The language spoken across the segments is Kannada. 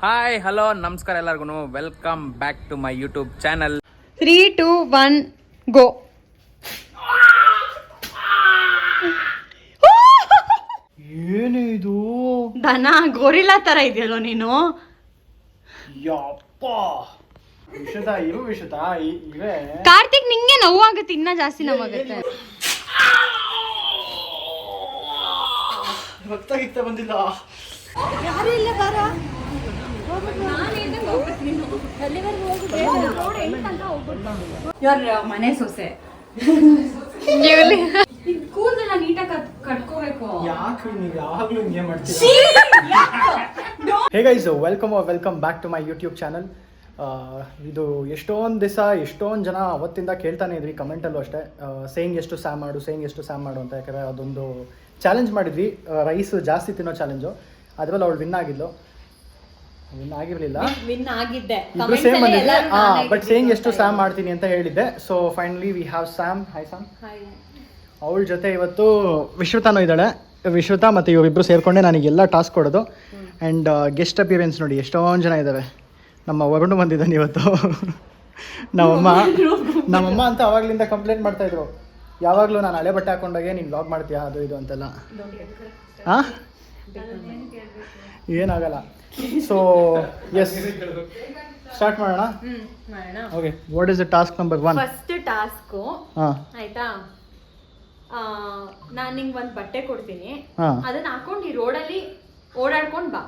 ಹಾಯ್ ಹಲೋ ನಮಸ್ಕಾರ ಎಲ್ಲರಿಗೂ welcome back to my YouTube channel. 3, 2, 1 go. ಏನಿದು ದನ ಗೋರಿಲ್ಲಾ ತರ ಇದೆಯಲ್ಲೋ ನೀನು. ಯಪ್ಪ ವಿಷದ ಇವು ವಿಷದ ಇವೆ. ಕಾರ್ತಿಕ್ ನಿಂಗೆ ನೋವಾಗುತ್ತೆ, ಇನ್ನ ಜಾಸ್ತಿ ನೋವಾಗುತ್ತೆ. ರಕ್ತ ಗಿಕ್ತ ಬಂದಿಲ್ಲ. ಮನೆ ಸೊಸೆ ಕೂದಲ ನೀಟಾಗಿ ಕಟ್ಕೋಬೇಕು. ಯಾಕೆ ನೀವು ಯಾವಾಗ್ಲೂ ಹಿಂಗೆ ಮಾಡ್ತೀರಾ? Hey guys, welcome back to my YouTube channel. ಇದು ಎಷ್ಟೊಂದು ಜನ ಅವತ್ತಿಂದ ಕೇಳ್ತಾನೆ ಇದ್ವಿ, ಕಮೆಂಟಲ್ಲೂ ಅಷ್ಟೇ, ಸೇಯಿಂಗ್ ಎಷ್ಟು ಸ್ಯಾಮ್ ಮಾಡು ಅಂತ. ಯಾಕಂದರೆ ಅದೊಂದು ಚಾಲೆಂಜ್ ಮಾಡಿದ್ವಿ, ರೈಸ್ ಜಾಸ್ತಿ ತಿನ್ನೋ ಚಾಲೆಂಜು. ಅದರಲ್ಲಿ ಅವಳು ವಿನ್ ಆಗಿರಲಿಲ್ಲ, ಇಬ್ರು ಸೇಮ್ ಬಂದಿದ್ದೆ. ಬಟ್ ಸೇಯಿಂಗ್ ಎಷ್ಟು ಸ್ಯಾಮ್ ಮಾಡ್ತೀನಿ ಅಂತ ಹೇಳಿದ್ದೆ. So finally we have Sam. Hi Sam. ಅವಳ ಜೊತೆ ಇವತ್ತು ವಿಶ್ವತಾನೂ ಇದ್ದಾಳೆ. ವಿಶ್ವತಾ ಮತ್ತು ಇವರಿಬ್ಬರು ಸೇರಿಕೊಂಡೆ ನನಗೆಲ್ಲ ಟಾಸ್ಕ್ ಕೊಡೋದು. ಆ್ಯಂಡ್ ಗೆಸ್ಟ್ ಅಪಿಯರೆನ್ಸ್ ನೋಡಿ ಎಷ್ಟೊಂದು ಜನ ಇದ್ದಾರೆ. ನಮ್ಮ ವರುಣ್ ಬಂದಿದ್ದಾನೆ ಇವತ್ತು. ನಮ್ಮಮ್ಮ ಅಂತ ಅವಾಗಲಿಂದ ಕಂಪ್ಲೇಂಟ್ ಮಾಡ್ತಾಯಿದ್ರು, ಯಾವಾಗಲೂ ನಾನು ಹಳೆ ಬಟ್ಟೆ ಹಾಕೊಂಡಾಗೆ ನೀನು ವ್ಲಾಗ್ ಮಾಡ್ತೀಯಾ ಅದು ಇದು ಅಂತೆಲ್ಲ. ಹಾಂ, ಏನಾಗಲ್ಲ. ಸೊ ಎಸ್, ಸ್ಟಾರ್ಟ್ ಮಾಡೋಣ. Okay, what is the task number 1? First task ಆಯ್ತಾ, ನಾನು ನಿಂಗೆ ಒಂದು ಬಟ್ಟೆ ಕೊಡ್ತೀನಿ, ಅದನ್ನ ಹಾಕೊಂಡು ಈ ರೋಡಲ್ಲಿ ಓಡಾಡ್ಕೊಂಡು ಬಾ.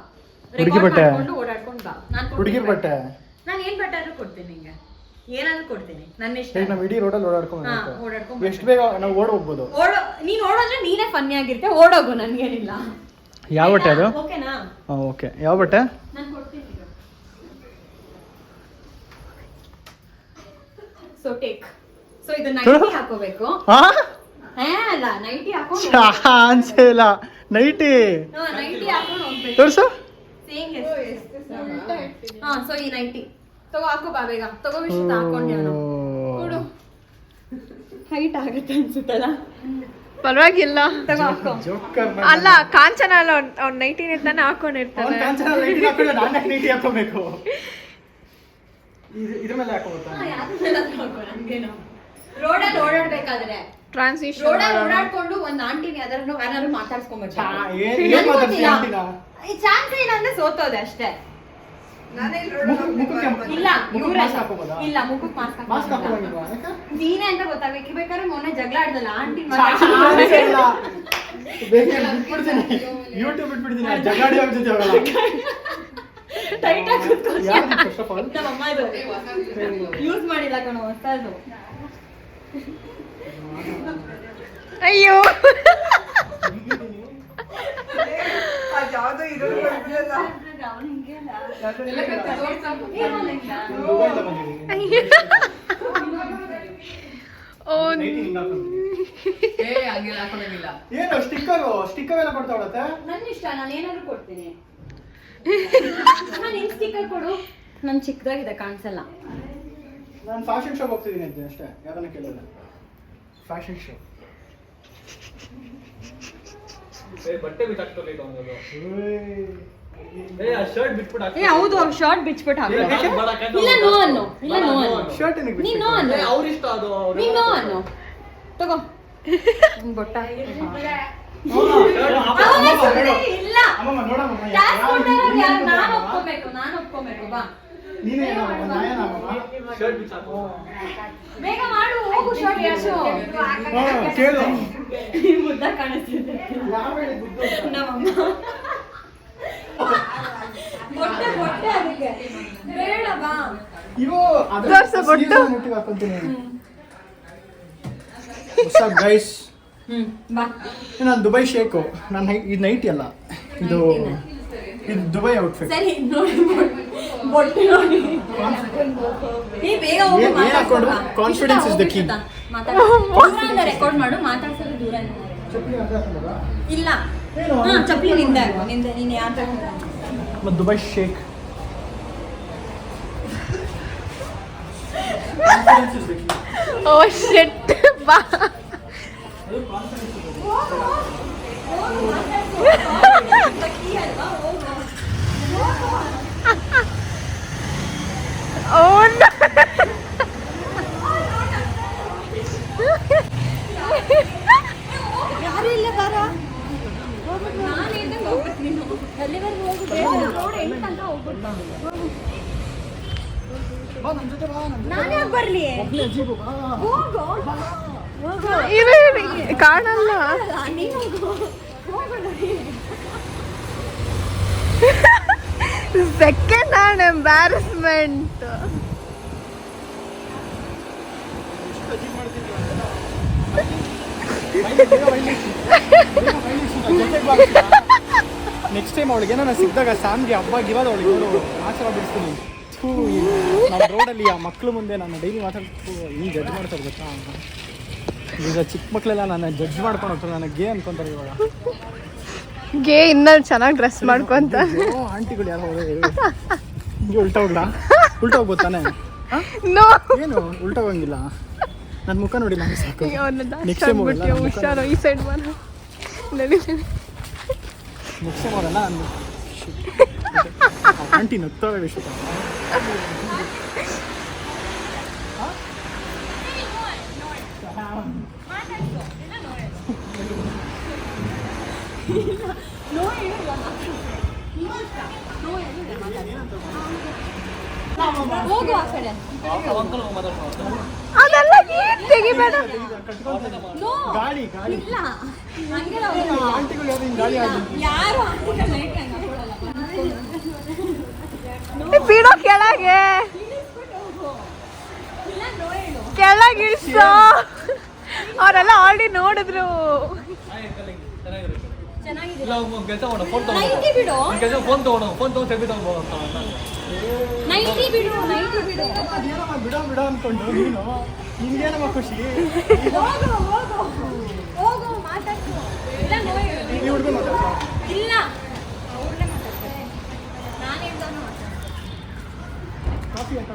ಹುಡುಗಿ ಬಟ್ಟೆ? ಓಡಾಡ್ಕೊಂಡು ಬಾ. ಹುಡುಗಿ ಬಟ್ಟೆ? ನಾನು ಏನ್ ಬಟ್ಟೆ ಆದ್ರೂ ಕೊಡ್ತೀನಿ ನಿಂಗೆ, ಏನಾದ್ರೂ ಕೊಡ್ತೀನಿ, ನನ್ನ ಇಷ್ಟ. ನಾವು ಇಡೀ ರೋಡಲ್ಲಿ ಓಡಾಡ್ಕೊಂಡು ಎಷ್ಟು ಬೇಗ ನಾವು ಓಡ್ ಹೋಗ್ಬೋದು? ನೀನ್ ಓಡೋದ್ರೆ ನೀನೇ ಫನ್ನಿ ಆಗಿರುತ್ತೆ, ಓಡೋಗು, ನನ್ಗೇನಿಲ್ಲ. ಯಾವ ಬಟ್ಟೆ ಅದು? ಓಕೆನಾ? ಓಕೆ, ಯಾವ ಬಟ್ಟೆ? ನಾನು ಕೊಡ್ತೀನಿ. So take. ಸೊ ಇದು ನೈಟಿ ಹಾಕೋಬೇಕು. ಅಲ್ಲ, ನೈಟಿ ಹಾಕೊಂಡು ಚಾನ್ಸೇ ಇಲ್ಲ. ನೈಟಿ ಹಾಕೊಂಡು ಹೋಗ್ಬೇಕು. ತೋರ್ಸು. ಸೊ ಈ ನೈಟಿ ತಗೋ, ಹಾಕೋ ಬಾ ಬೇಗ. ತಗೋ ವಿಶ್ವ ಹಾಕೊಂಡೆ ಕೊಡು. ಹೈಟ್ ಆಗುತ್ತೆ ಅನ್ಸುತ್ತಲ್ಲ, ಪರವಾಗಿಲ್ಲ. ತಗೋ ಹಾಕೋ. ಅಲ್ಲ, ಕಾಂಚನ ಅಲ್ಲ, ಅವ್ನ ನೈಟಿನ ತಾನೆ ಹಾಕೊಂಡಿರ್ತಾನೆ. ನೈಟಿ ಹಾಕೋಬೇಕು. ಇದ್ರ ಮೇಲೆ ಹಾಕೋಬೇಕಾ? ರೋಡಲ್ಲಿ ಓಡಾಡ್ಬೇಕಾದ್ರೆ ಟ್ರಾನ್ಸಿಷನ್ ಓಡಾಡ್ಕೊಂಡು ಒಂದ್ ಆಂಟಿನ ಯಾರು ಮಾತಾಡ್ಸ್ಕೊಂಡ್ಬೇಕು. ಚಾನ್ಸ್ ಏನಂದ್ರೆ ಸೋತೋದೆ ಅಷ್ಟೇ. ಇಲ್ಲ, ಮುಖಕ್ಕೆ ಮಾಸ್ಕ್ ನೀನೇ ಅಂತ ಗೊತ್ತಾಗ್ಬೇಕು. ಬೇಕಾದ್ರೆ ಮೊನ್ನೆ ಜಗಳ ಆಡ್ದಲ್ಲ ಆಂಟಿ, ಯೂಟ್ಯೂಬ್ ಬಿಟ್ಬಿಡ್ತೀನಿ, ಜಗಾಡಿ ಅವ್ರ ಜೊತೆ ಹೋಗಲ್ಲ. ಟೈಟ್ ಆಗಿ ನಮ್ಮಮ್ಮ ಇದು ಯೂಸ್ ಮಾಡಿಲ್ಲ ಕಣೋ, ಹೊಸದು. ಅಯ್ಯೋ, ಏನು ಸ್ಟಿಕ್ಕರ್ ಎಲ್ಲ ಕೊಡ್ತಾವಳತ್ತೆ? ನನ್ನ ಇಷ್ಟ, ನಾನು ಏನಾದ್ರು ಕೊಡ್ತೀನಿ. ನಿನ್ ಸ್ಟಿಕ್ಕರ್ ಕೊಡು. ನನ್ ಚಿಕ್ಕದಾಗಿದೆ, ಕಾಣಿಸಲ್ಲ. ನಾನು ಫ್ಯಾಷನ್ ಶೋಗೆ ಹೋಗ್ತಿದ್ದೀನಿ ಅಂತ ಅಷ್ಟೇ, ಯಾರನ್ನ ಕೇಳಿಲ್ಲ. Fashion show. ಹೌದು, ಅವ್ರು ಶರ್ಟ್ ಬಿಚ್ಬಿಟ್ಟು ಹಾಕ್ಬೇಕು. ಇಲ್ಲ, ನೋ ಅನ್ನು. ಶರ್ಟ್ ನೀನ್ ನೋ ಅನ್ನು. ನೀನ್ ನೋ ಅನ್ನು. ತಗೋ ಬೊಟ್ಟ. ಇಲ್ಲ, ನಾನು ಒಪ್ಕೋಬೇಕು. ಬಾ ಬೇಗ ಮಾಡು, ಹೋಗು. ಶರ್ಟ್ ಕೇಳು. ಮುದ್ದ ಕಾಣಿಸ್ತಿದೆ ನಮ್ಮಮ್ಮ. ಬೊಟ್ಟೆ ಅದಕ್ಕೆ ಬೇಡ, ಬಾ. ಗೈಸ್, ಬಾ. ನಾನು ದುಬೈ ಶೇಕು. ನಾನು ಇದು ನೈಟಿ ಅಲ್ಲ, ಇದು ದುಬೈ ಔಟ್ಫಿಟ್. ಸರಿ, ನೋಡಿ ಬೊಟ್ಟೆ ನೋಡಿ. ನೀ ಬೇಗ ಹೋಗಿ ಮಾತಾಡ್ಕೊಂಡು ಬಾ. Confidence is the key. Record ಮಾಡು, ಮಾತಾಡ್ಸೋದು ದೂರ ಇಲ್ಲ. ಚಪ್ಪಲಿ ನಿಂದೆ, ನೀನು ಯಾರು ಮತ್ತು ದುಬೈ ಶೇಕ್. ಓ ಶಿಟ್, ಬಾ. ಬಾ ನನ್ನ ಜೊತೆ ಬಾ ನಾನು ಯಾಕೆ ಬರ್ಲಿ ಒಬ್ಬನೇ ಅಜ್ಜಿಗೂ ಬಾ ಹೋಗು ಕಾಣಲ್ಲ. Second hand embarrassment. Next time ಅವಳಿಗೆ ನಾನು ಸಿಕ್ಕಿದಾಗ ಸ್ಯಾಮ್ಗೆ ಹಬ್ಬ ಗಿವಾಗ ಅವಳಿಗೆ ಆಚಾರ ಬಿಡಿಸ್ತೀನಿ. ನಮ್ಮ ರೋಡಲ್ಲಿ ಆ ಮಕ್ಳು ಮುಂದೆ ನಾನು ಡೈಲಿ ಮಾತಾಡ್ತು ಹಿಂಗೆ ಜಡ್ಜ್ ಮಾಡ್ತಾರೆ ಗೊತ್ತಾ. ಈಗ ಚಿಕ್ಕ ಮಕ್ಕಳೆಲ್ಲ ನನ್ನ ಜಡ್ಜ್ ಮಾಡ್ಕೊಂಡು ಹೋಗ್ತಾರೆ, ನನಗೆ ಗೇ ಅನ್ಕೊಂತಾರೆ ಇವಾಗ. ಗೇ ಇನ್ನ ಚೆನ್ನಾಗಿ ಡ್ರೆಸ್ ಮಾಡ್ಕೊಂತ ಆಂಟಿಗಳು ಯಾರೋ ಹಿಂಗೆ ಉಲ್ಟಾ ಹೋಗ್ಬೋತಾನೆ. ನೋ ಏನು ಉಲ್ಟಾ ಹೋಗಂಗಿಲ್ಲ, ನನ್ನ ಮುಖ ನೋಡಿ ನಂಗೆ ಸಾಕು. ನೆಕ್ಸ್ಟ್ ಟೈಮ್ ಹುಷಾರು ಈ ಸೈಡ್ ಬರ. ನೆಕ್ಸ್ಟ್ ಟೈಮ್ ಅವರೆಲ್ಲ ನಾನು ಆಂಟಿ ನಗ್ತಾವೆ ವಿಷಯ. ಹೋಗು ಆ ಕಡೆ. ಅದೆಲ್ಲ ಏನ್ ತೆಗಿಬೇಡ. ಗಾಳಿ ಇಲ್ಲ ಹಂಗೆಲ್ಲ ಹೋಗಲ್ಲ. ಆಂಟಿಗಳು ಯಾರು ಹಿಂಗೆ ಗಾಳಿ ಆಗಿ ಯಾರು ಆಂಟಿಗಳು ಲೈಟ್ ಹಂಗೆ ಹಾಕೊಳ್ಳಲ್ಲ. ಬಿಡೋ ಕೆಳಗೆ ಇಲ್ಲ ನೋ ಹೇಳು. ಕೆಳಗೆ ಇಳಿಸೋ. ಅವರೆಲ್ಲ ಆಲ್ರೆಡಿ ನೋಡಿದ್ರು. ಚೆನ್ನಾಗಿದೆ. ನೈಟಿ ಬಿಡು. ನೈಟಿ ಬಿಡು. ಬಿಡ ಅನ್ಕೊಂಡು ನೀನು ನಿನ್ಗೇನಮ್ಮ ಖುಷಿ. ಹೋಗು ಮಾತಾಡ್ಸು. ಇಲ್ಲ ನೋ ಹೇಳು. ಈ ಹುಡುಗ ಮಾತಾಡ್ತಾ ಇಲ್ಲ ಅವ್ರನ್ನೇ ಮಾತಾಡ್ತಾರೆ. ನಾನು ಹೇಳ್ದವನು ಮಾತಾಡ್ತಾರೆ. ಕಾಫಿ ಅಂತ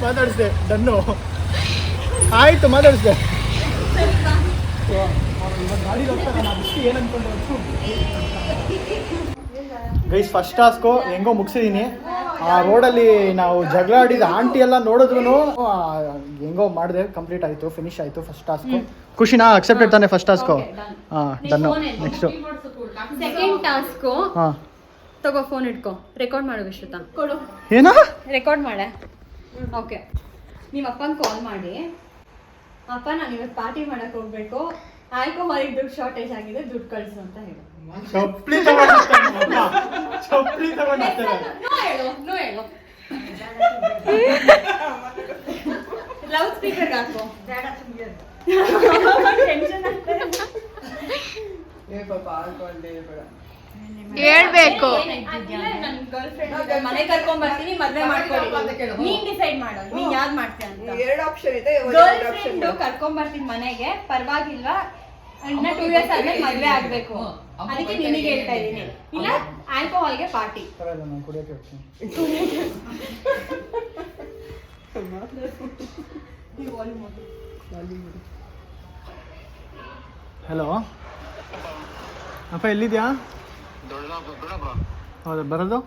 ಮಾತಾಡಿಸ್ದೆ ಡನ್ನು ಆಯ್ತು ಮಾತಾಡಿಸ್ದೆ. ಗೈಸ್ ಫಸ್ಟ್ ಟಾಸ್ಕು ಹೆಂಗೋ ಮುಗಿಸಿದೀನಿ. ಆ ರೋಡಲ್ಲಿ ನಾವು ಜಗಳ ಆಡಿದ ಆಂಟಿ ಎಲ್ಲ ನೋಡಿದ್ರು ಹೆಂಗೋ ಮಾಡಿದೆ, ಕಂಪ್ಲೀಟ್ ಆಯಿತು, ಫಿನಿಶ್ ಆಯಿತು ಫಸ್ಟ್ ಟಾಸ್ಕು. ಖುಷಿನಾ? ಅಕ್ಸೆಪ್ಟೆಡ್ ತಾನೆ ಫಸ್ಟ್ ಟಾಸ್ಕು? ಹಾಂ ಡನ್ನು. Next second task. ಹಾಂ ತಗೋ ಫೋನ್ ಇಟ್ಕೋ, ರೆಕಾರ್ಡ್ ಮಾಡು ವಿಶ್ರುತ. ಕೊಡು ಏನೋ ರೆಕಾರ್ಡ್ ಮಾಡೆ. ಓಕೆ, ನಿಮ್ಮ ಅಪ್ಪನ ಕಾಲ್ ಮಾಡಿ, ಅಪ್ಪ ನಾನು ಇವತ್ತು ಪಾರ್ಟಿ ಮಾಡಕ್ಕೆ ಹೋಗ್ಬೇಕು, ಆಲ್ಕೋಹಾಲಿಕ್ ದುಡ್ಡು ಶಾರ್ಟೇಜ್ ಆಗಿದೆ, ದುಡ್ಡು ಕಳಿಸು ಅಂತ ಹೇಳು. ಚಪ್ಪಲಿ ತಗೊಂಡು ನೋ ಹೇಳು, ನೋ ಹೇಳು. ಲೌಡ್ ಸ್ಪೀಕರ್ ಹಾಕು. ಟೆನ್ಷನ್ ಆಗ್ತದೆ. ಹೇಳ್ಬೇಕು. ನನ್ನ ಗರ್ಲ್ ಫ್ರೆಂಡ್ ಮನೆ ಕರ್ಕೊಂಡ್ ಬರ್ತೀನಿ, ಮದ್ವೆ ಮಾಡ್ಕೊಳ್ಳಿ. ನೀನ್ ಡಿಸೈಡ್ ಮಾಡು, ನೀನ್ ಯಾವ್ದು ಮಾಡ್ತೀಯ ಅಂತ. ಎರಡು ಆಪ್ಷನ್ ಇದೆ. ಗರ್ಲ್ ಫ್ರೆಂಡ್ ಕರ್ಕೊಂಡ್ ಬರ್ತೀನಿ ಮನೆಗೆ, ಪರವಾಗಿಲ್ವಾ? ಇನ್ನ 2 years ಆದ್ಮೇಲೆ ಮದ್ವೆ ಆಗ್ಬೇಕು, ಅದಕ್ಕೆ ನಿನಗೆ ಹೇಳ್ತಾ ಇದೀನಿ. ಇಲ್ಲ ಆಲ್ಕೋಹಾಲ್ಗೆ ಪಾರ್ಟಿ. ನಾನು ಕುಡಿಯೋಕೆ ಹೋಗ್ತೀನಿ. ಹಲೋ ಅಪ್ಪ, ಎಲ್ಲಿದ್ಯಾ? ಹೌದಾ, ಬರೋದು?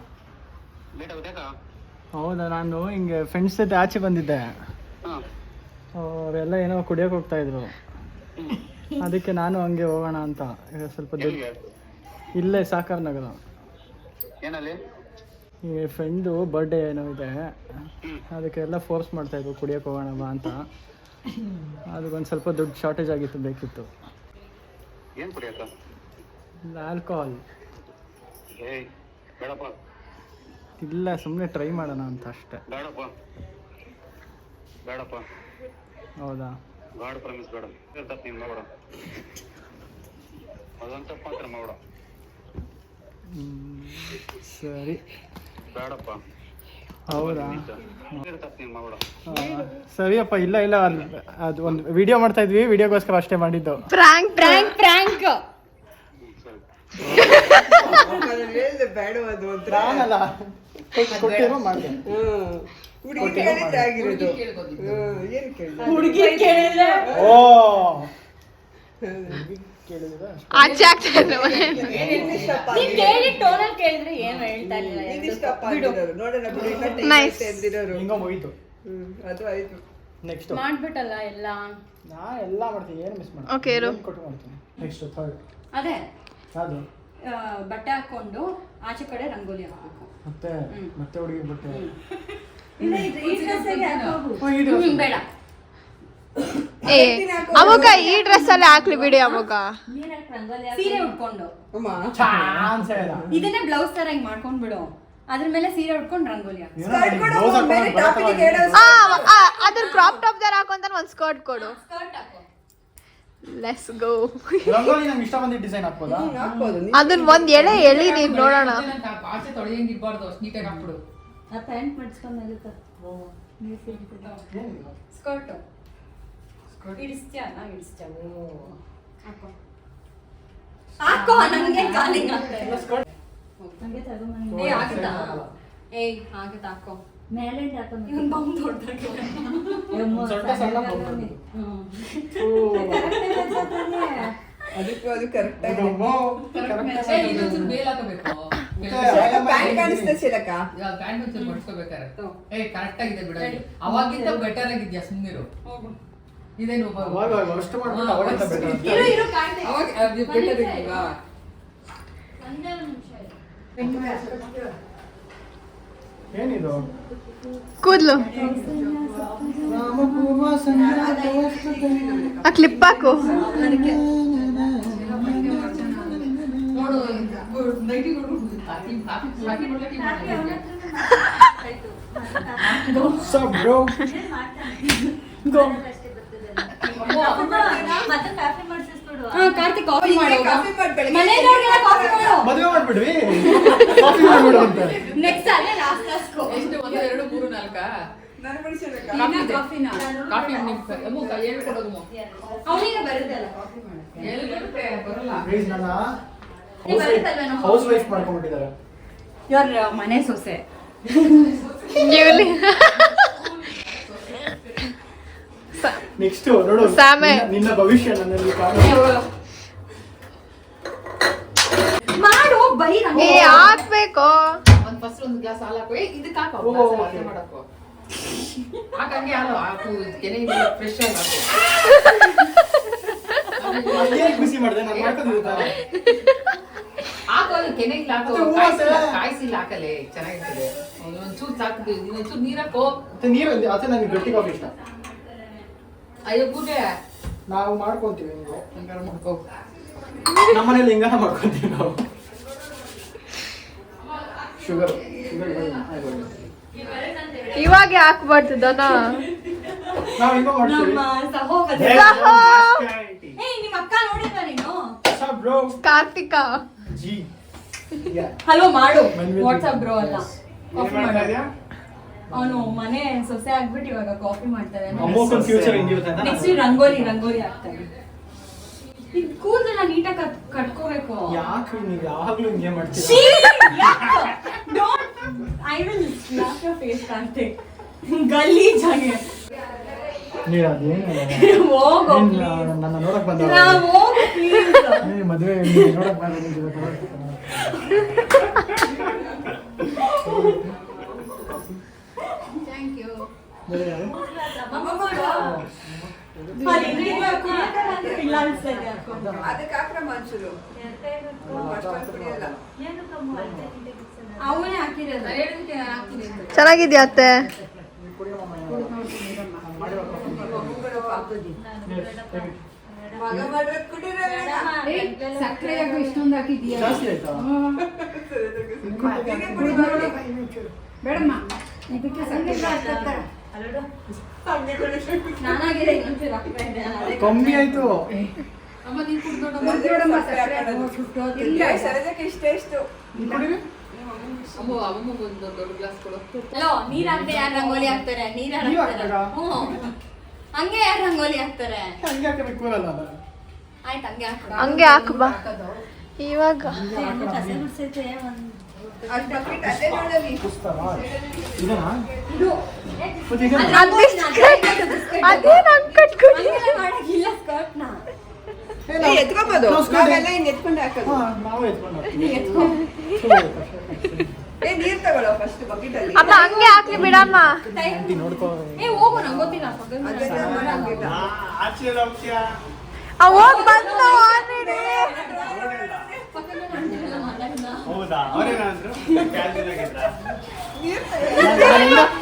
ಹೌದಾ, ನಾನು ಹಿಂಗೆ ಫ್ರೆಂಡ್ಸ್ ಜೊತೆ ಆಚೆ ಬಂದಿದ್ದೆ. ಅವರೆಲ್ಲ ಏನೋ ಕುಡಿಯೋಕೆ ಹೋಗ್ತಾ ಇದ್ರು, ಅದಕ್ಕೆ ನಾನು ಹಂಗೆ ಹೋಗೋಣ ಅಂತ. ಈಗ ಸ್ವಲ್ಪ ಇಲ್ಲೇ ಸಾಕಾರ ನಗರ. ಈ ಫ್ರೆಂಡು ಬರ್ಡೇ ಏನೋ ಇದೆ, ಅದಕ್ಕೆಲ್ಲ ಫೋರ್ಸ್ ಮಾಡ್ತಾ ಇದ್ರು ಕುಡಿಯೋಕೆ ಹೋಗೋಣ ಬಾ ಅಂತ. ಅದಕ್ಕೊಂದು ಸ್ವಲ್ಪ ದುಡ್ಡು ಶಾರ್ಟೇಜ್ ಆಗಿತ್ತು, ಬೇಕಿತ್ತು. ಆಲ್ಕೋಹಾಲ್ ಇಲ್ಲ, ಸುಮ್ಮನೆ ಟ್ರೈ ಮಾಡೋಣ ಅಂತ ಅಷ್ಟೇ. ಹೌದಾ? ಸರಿ. ಹೌದಾ? ಸರಿಯಪ್ಪ. ಇಲ್ಲ ಇಲ್ಲ, ಅದು ಒಂದು ವಿಡಿಯೋ ಮಾಡ್ತಾ ಇದ್ವಿ, ವಿಡಿಯೋಗೋಸ್ಕರ ಅಷ್ಟೇ ಮಾಡಿದ್ದು. Prank prank prank. ಬೇಡವಾದು ಅಂತ ನಾನಲ್ಲ ಕೊಟ್ಟಿರೋ ಮಾಡಿದೆ. ಹುಡುಗಿ ಕೇಳಿದ್ರೆ ಆಗಿರೋದು. ಏನ್ ಕೇಳಿದ? ಹುಡುಗಿ ಕೇಳಿದ್ರೆ ಓ ಆಚೆ ಆಗ್ತಾ ಇದ್ರು. ನೀನ್ ಕೇಳಿ ಟೋನಲ್ಲಿ ಕೇಳಿದ್ರೆ ಏನು ಹೇಳ್ತಾ ಇಲ್ಲ. ಇದಿಷ್ಟಪ್ಪ ಅಂದಿರೋರು ನೋಡೋಣ ಬಿಡಿ. Nice. ಎಂದಿರೋರು ಹಿಂಗೋ ಮುಗೀತು. ಅದು ಆಯ್ತು. ನೆಕ್ಸ್ಟ್ ಮಾಡ್ಬಿಟ್ಟಲ್ಲ ಎಲ್ಲ. ನಾ ಎಲ್ಲ ಮಾಡ್ತೀನಿ, ಏನು ಮಿಸ್ ಮಾಡ್ತೀನಿ. Okay, ಇರು. ಕೊಟ್ಟು ಮಾಡ್ತೀನಿ. ನೆಕ್ಸ್ಟ್ ಥರ್ಡ್ ಅದೇ ಯಾವುದು? ಬಟ್ಟೆ ಹಾಕೊಂಡು ಆಚೆ ಕಡೆ ರಂಗೋಲಿ ಹಾಕ್ಬೇಕು. ಮತ್ತೆ ಹುಡುಗಿ ಬಟ್ಟೆ. ಬೇಡ, ಏ ಅವಾಗ ಈ ಡ್ರೆಸ್ ಅಲ್ಲಿ ಹಾಕ್ಲಿ ಬಿಡಿ ಅವಾಗ. ಸೀರೆ ಉಟ್ಕೊಂಡು ಅಮ್ಮ ಚಾನ್ಸ್ ಇಲ್ಲ. ಇದನ್ನೇ ಬ್ಲೌಸ್ ತರ ಹಿಂಗ್ ಮಾಡ್ಕೊಂಡ್ ಬಿಡು, ಅದ್ರ ಮೇಲೆ ಸೀರೆ ಉಟ್ಕೊಂಡು ರಂಗೋಲಿ ಹಾಕು. ಸ್ಕರ್ಟ್ ಕೊಡು, ಬೇರೆ ಟಾಪಿಗೆ ಹೇಳೋ. ಅದ್ರ ಕ್ರಾಪ್ ಟಾಪ್ ತರ ಹಾಕೊಂತಾನೆ ಒಂದ್ ಸ್ಕರ್ಟ್ ಕೊಡು. ಸ್ಕರ್ಟ್ ಹಾಕು. Let's go. ರಂಗೋಲಿ ನಂಗೆ ಇಷ್ಟ ಬಂದಿದ್ದ ಡಿಸೈನ್ ಹಾಕ್ಬೋದಾ? ಹಾಕ್ಬೋದು. ಅದನ್ನ ಒಂದ್ ಎಳೆ ಎಳಿ ನೀನ್ ನೋಡೋಣ. ಆಚೆ ತೊಳೆಯಂಗ್ ಇರ್ಬಾರ್ದು, ನೀಟಾಗಿ ಹಾಕ್ಬಿಡು. ಆ ಪ್ಯಾಂಟ್ ಮಾಡಿಸ್ಕೊಂಡು ಸ್ಕರ್ಟ್ ಇಡಿಸ್ತೀಯಾ? ನಾ ಇಡಿಸ್ತೀಯ? ಹಾಕೋ ಹಾಕೋ, ನಂಗೆ ಕಾಲಿಂಗ್ ಆಗ್ತಾ ಇದೆ. ಏ ಆಗುತ್ತಾ? ಏಯ್ ಆಗುತ್ತಾ? ಹಾಕೋ ಮೇಲೆ ಹಾಕೊಂಡು ಇವನ್ ಬಾಂಬ್ ದೊಡ್ಡದಾಗಿದೆ. ಸೊಂಟ ಸಣ್ಣ ಹೋಗ್ಬೋದು. ಅದಕ್ಕೂ ಅದು ಕರೆಕ್ಟ್ ಆಗಿ ಇನ್ನೊಂಚೂರು ಮೇಲ್ ಹಾಕಬೇಕು. ಪ್ಯಾಂಟ್ ಕಾಣಿಸ್ತಾ ಚಿಲಕ. ಪ್ಯಾಂಟ್ ಒಂಚೂರು ಮಡ್ಸ್ಕೋಬೇಕಾರೆ. ಕರೆಕ್ಟ್ ಆಗಿದೆ ಬಿಡ, ಅವಾಗಿಂತ ಬೆಟರ್ ಆಗಿದ್ಯಾ, ಸುಮ್ಮನಿರು. ಇದೇನು ಅವಾಗ ಅಷ್ಟು ಮಾಡ್ಬಿಟ್ಟು ಅವಾಗಿಂತ better ಅಂತ. ಇರು ಇರು ಕಾಣ್ತೆ. ಅವಾಗ ಅದು ಬೆಟರ್ ಇಲ್ವಾ? ಒಂದೇ ಒಂದು ನಿಮಿಷ ಇರು. ಏನಿದು? ಕೂದ್ಲು ಆ ಕ್ಲಿಪ್ ಹಾಕು. ನೋಡು, ನೈಟಿ ನೋಡು, ಹಾಕಿ ನೋಡ್ಲಿಕ್ಕೆ What's up, bro? Karthik coffee ಮಾಡು. ಕಾಫಿ ಮಾಡಿ ಬೆಳಗ್ಗೆ ಮನೆಯವ್ರಿಗೆಲ್ಲ ಕಾಫಿ ಮಾಡು. ಮದುವೆ ಮಾಡ್ಬಿಡ್ವಿ, ಕಾಫಿ ಮಾಡ್ಬಿಡು ಅಂತ. ನೆಕ್ಸ್ಟ್ ಅಲ್ಲೇ ಲಾಸ್ಟ್ ಲಾಸ್ಟ್ ಎಷ್ಟು? 1 2 3 4 ನಾನು ಬಿಡಿಸಬೇಕಾ? ಕಾಫಿನ ಕಾಫಿ ಹೇಳ್ಕೊಡೋದು. ಅವನಿಗೆ ಬರುತ್ತೆ ಅಲ್ಲ ಕಾಫಿ ಮಾಡಕ್ಕೆ. ಎಲ್ಲಿ ಬರುತ್ತೆ? ಬರಲ್ಲ. Please ನನ್ನ ನೀವು ಬರುತ್ತಲ್ವೇನೋ? House wife ಮಾಡ್ಕೊಂಡ್ಬಿಟ್ಟಿದ್ದಾರೆ. ಇವ್ರ ಮನೆ ಸೊಸೆ. ಇವ್ಲಿ ನೆಕ್ಸ್ಟ್ ನೋಡು, ಸಾಮೆ. ನಿನ್ನ ಭವಿಷ್ಯ ನನ್ನಲ್ಲಿ ಕಾಣುತ್ತೆ. ಮಾಡು ಬೈ ಏ ಹಾಕ್ಬೇಕು. ಫಸ್ಟ್ ಒಂದು ಗ್ಲಾಸ್ ಹಾಲು ಹಾಕು. ಇದಕ್ಕೆ ಹಾಕು, ಓ, ಗ್ಲಾಸ್ okay. ಹಾಲು ಮಾಡಾಕು. ಹಾಕಂಗೆ ಹಾಲು ಹಾಕು, ಕೆನೆ ಫ್ರೆಶ್ ಆಗಿ ಹಾಕು. ಏನ್ ಖುಷಿ ಮಾಡಿದೆ ನಾನು ಮಾಡ್ಕೊಂಡಿದ್ದೆ. ಹಾಕು, ಅದು ಕೆನೆಗೆ ಹಾಕು. ಮತ್ತೆ ಹೂವು ಕಾಯಿಸಿಲ್ಲ ಹಾಕಲೆ, ಚೆನ್ನಾಗಿರ್ತದೆ. ಒಂಚೂರು ಸಾಕು, ಒಂಚೂರು ನೀರು ಹಾಕು. ಮತ್ತೆ ನೀರು ಅದೇ ನನಗೆ ಗಟ್ಟಿ ಕಾಫಿ ಇಷ್ಟ. ಅಯ್ಯೋ ಪೂಜೆ, ನಾವು ಮಾಡ್ಕೊಂತೀವಿ ಹಿಂಗೆ. ಹಂಗಾರ ಮಾಡ್ಕೋ. ನಮ್ಮನೇಲಿ ಹಿಂಗಾರ ಮಾಡ್ಕೊಂತೀವಿ ನಾವು. ಶುಗರ್ ಇವಾಗ ಹಾಕ್ಬಾರ್ದು ದನ. ನಾವು ಹಿಂಗ ಮಾಡ್ತೀವಿ. ನಮ್ಮ ಸಹೋದರ. ಸಹೋ. ಏಯ್ ನಿಮ್ಮ ಅಕ್ಕ ನೋಡಿದ್ವಾ ನೀನು? ಬ್ರೋ ಕಾರ್ತಿಕ ಜಿ ಹಲೋ ಮಾಡು. When will WhatsApp you- bro ಅಲ್ಲ. Yes. ಕಾಫಿ ಏನ್ ಮಾಡ್ತಾ ಮಾಡು. ಇದ್ಯಾ? ಅವನು ಮನೆ ಸೊಸೆ ಆಗ್ಬಿಟ್ಟು ಇವಾಗ ಕಾಫಿ ಮಾಡ್ತಾರೆ. ಅಮ್ಮೋಕನ್ ಫ್ಯೂಚರ್ ಹೆಂಗಿರುತ್ತೆ ಅಂತ ನೆಕ್ಸ್ಟ್ ರಂಗೋಲಿ ಹಾಕ್ತಾರೆ. ಇದು ಕೂದಲೆಲ್ಲ ನೀಟಾಗಿ ಕಟ್ಕೋಬೇಕು. ಯಾಕೆ ನೀವು ಯಾವಾಗ್ಲೂ ಹಿಂಗೆ ಮಾಡ್ತೀರಾ? I will slap your face Karthik. ಗಲೀಜಾಗಿ ನೀನು ಅದೇನು ಹೋಗು ನನ್ನ ನೋಡಕ್ ಬಂದ ಹೋಗು ಪ್ಲೀಸ್. ಮದುವೆ ನೋಡಕ್ ಬಂದ ಥ್ಯಾಂಕ್ ಯು. ಇಲ್ಲ ಅನ್ಸ್ತದೆ ಹಾಕೊಂಡು. ಅದಕ್ಕೆ ಹಾಕ್ರ ಮನ್ಸೂರು ಅಷ್ಟೊಂದು ಕುಡಿಯಲ್ಲ. ಅವನೇ ಹಾಕಿರೋದು. ಹೇಳಿದಕ್ಕೆ ಹಾಕ್ತೀನಿ. ಚೆನ್ನಾಗಿದ್ಯಾ ಅತ್ತೆ? ಮಗ ಮಾಡಿದ್ರೆ ಕುಡಿರಲ್ಲ. ಸಕ್ಕರೆ ಯಾಕೆ ಇಷ್ಟೊಂದು ಹಾಕಿದ್ಯಾ? ಜಾಸ್ತಿ ಆಯ್ತಾ? ನೀನೇ ಕುಡಿ ನೋಡಿ. ಬೇಡಮ್ಮ, ಇದಕ್ಕೆ ಸಕ್ಕರೆ ನಾನಾಗಿದೆ ಇನ್ನೊಂಚೂರು ಹಾಕ್ತಾ ಇದ್ದೆ. ಅದೇ ಕಮ್ಮಿ ಆಯ್ತು. ಅಮ್ಮ ನೀನು ಕುಡ್ದೋಡಮ್ಮ. ನೋಡಮ್ಮ ಸಕ್ಕರೆ ಹಾಕೋದು. ಇಲ್ಲ ಸರದಕ್ಕೆ ಇಷ್ಟು ಅಮ್ಮ ಅಮ್ಮಂಗೆ ಒಂದು ದೊಡ್ಡ ಗ್ಲಾಸ್ ಕೊಡು. ಹಲೋ, ನೀರ್ ಹಾಕ್ದೆ ಯಾರು ರಂಗೋಲಿ ಹಾಕ್ತಾರೆ? ನೀರ್ ಯಾರು ನೀವ್ ಹಾಕ್ತಾರೆ? ಹಾಕ್ಬೇಕಾ? ಹಂಗೆ ಯಾರು ರಂಗೋಲಿ ಹಾಕ್ತಾರೆ? ಹಂಗೆ ಹಾಕಬೇಕು ಬರಲ್ಲ ಅಲ್ಲ. ಆಯ್ತು ಹಂಗೆ ಹಾಕು. ಹಂಗೆ ಹಾಕು ಬಾ ಇವಾಗ. ಅದ್ ಬಕೆಟ್ ಅದೇ ನೋಡಲಿ. ಪುಸ್ತಕ ಇದನಾ? ಇದು ಮತ್ತೆ ಇದನ್ನ? ಅದೇನು ಹಂಗ್ ಕಟ್ಕೊಂಡು ಹಂಗೆಲ್ಲ ಮಾಡಕ್ಕಿಲ್ಲ ಸ್ಕರ್ಟ್ನ. ಎತ್ಕೊಬೋದು. ನಾವು skirt ನಾವೆಲ್ಲ ಹಿಂಗ್ ಎತ್ಕೊಂಡು ಹಾಕೋದು. ಹಾ, ನಾವೇ ಎತ್ಕೊಂಡು ಹೋಗ್ತೀವಿ. ನೀರ್ ತಗೊಳ್ಳೋ ಫಸ್ಟ್ ಬಕೆಟ್ ಅಲ್ಲಿ. ಅಮ್ಮ ಹಂಗೆ ಹಾಕ್ಲಿ ಬಿಡಮ್ಮ. ಆಂಟಿ ನೋಡ್ಕೋ. ಹೋಗು ನಂಗೆ ಗೊತ್ತಿಲ್ಲ ಅದೆಲ್ಲ ಮಾಡಂಗಿಲ್ಲ. ಹೋಗ್ ಬಂದು ಆಮೇಲೆ ಹೌದಾ ಅವರೇನಾದ್ರು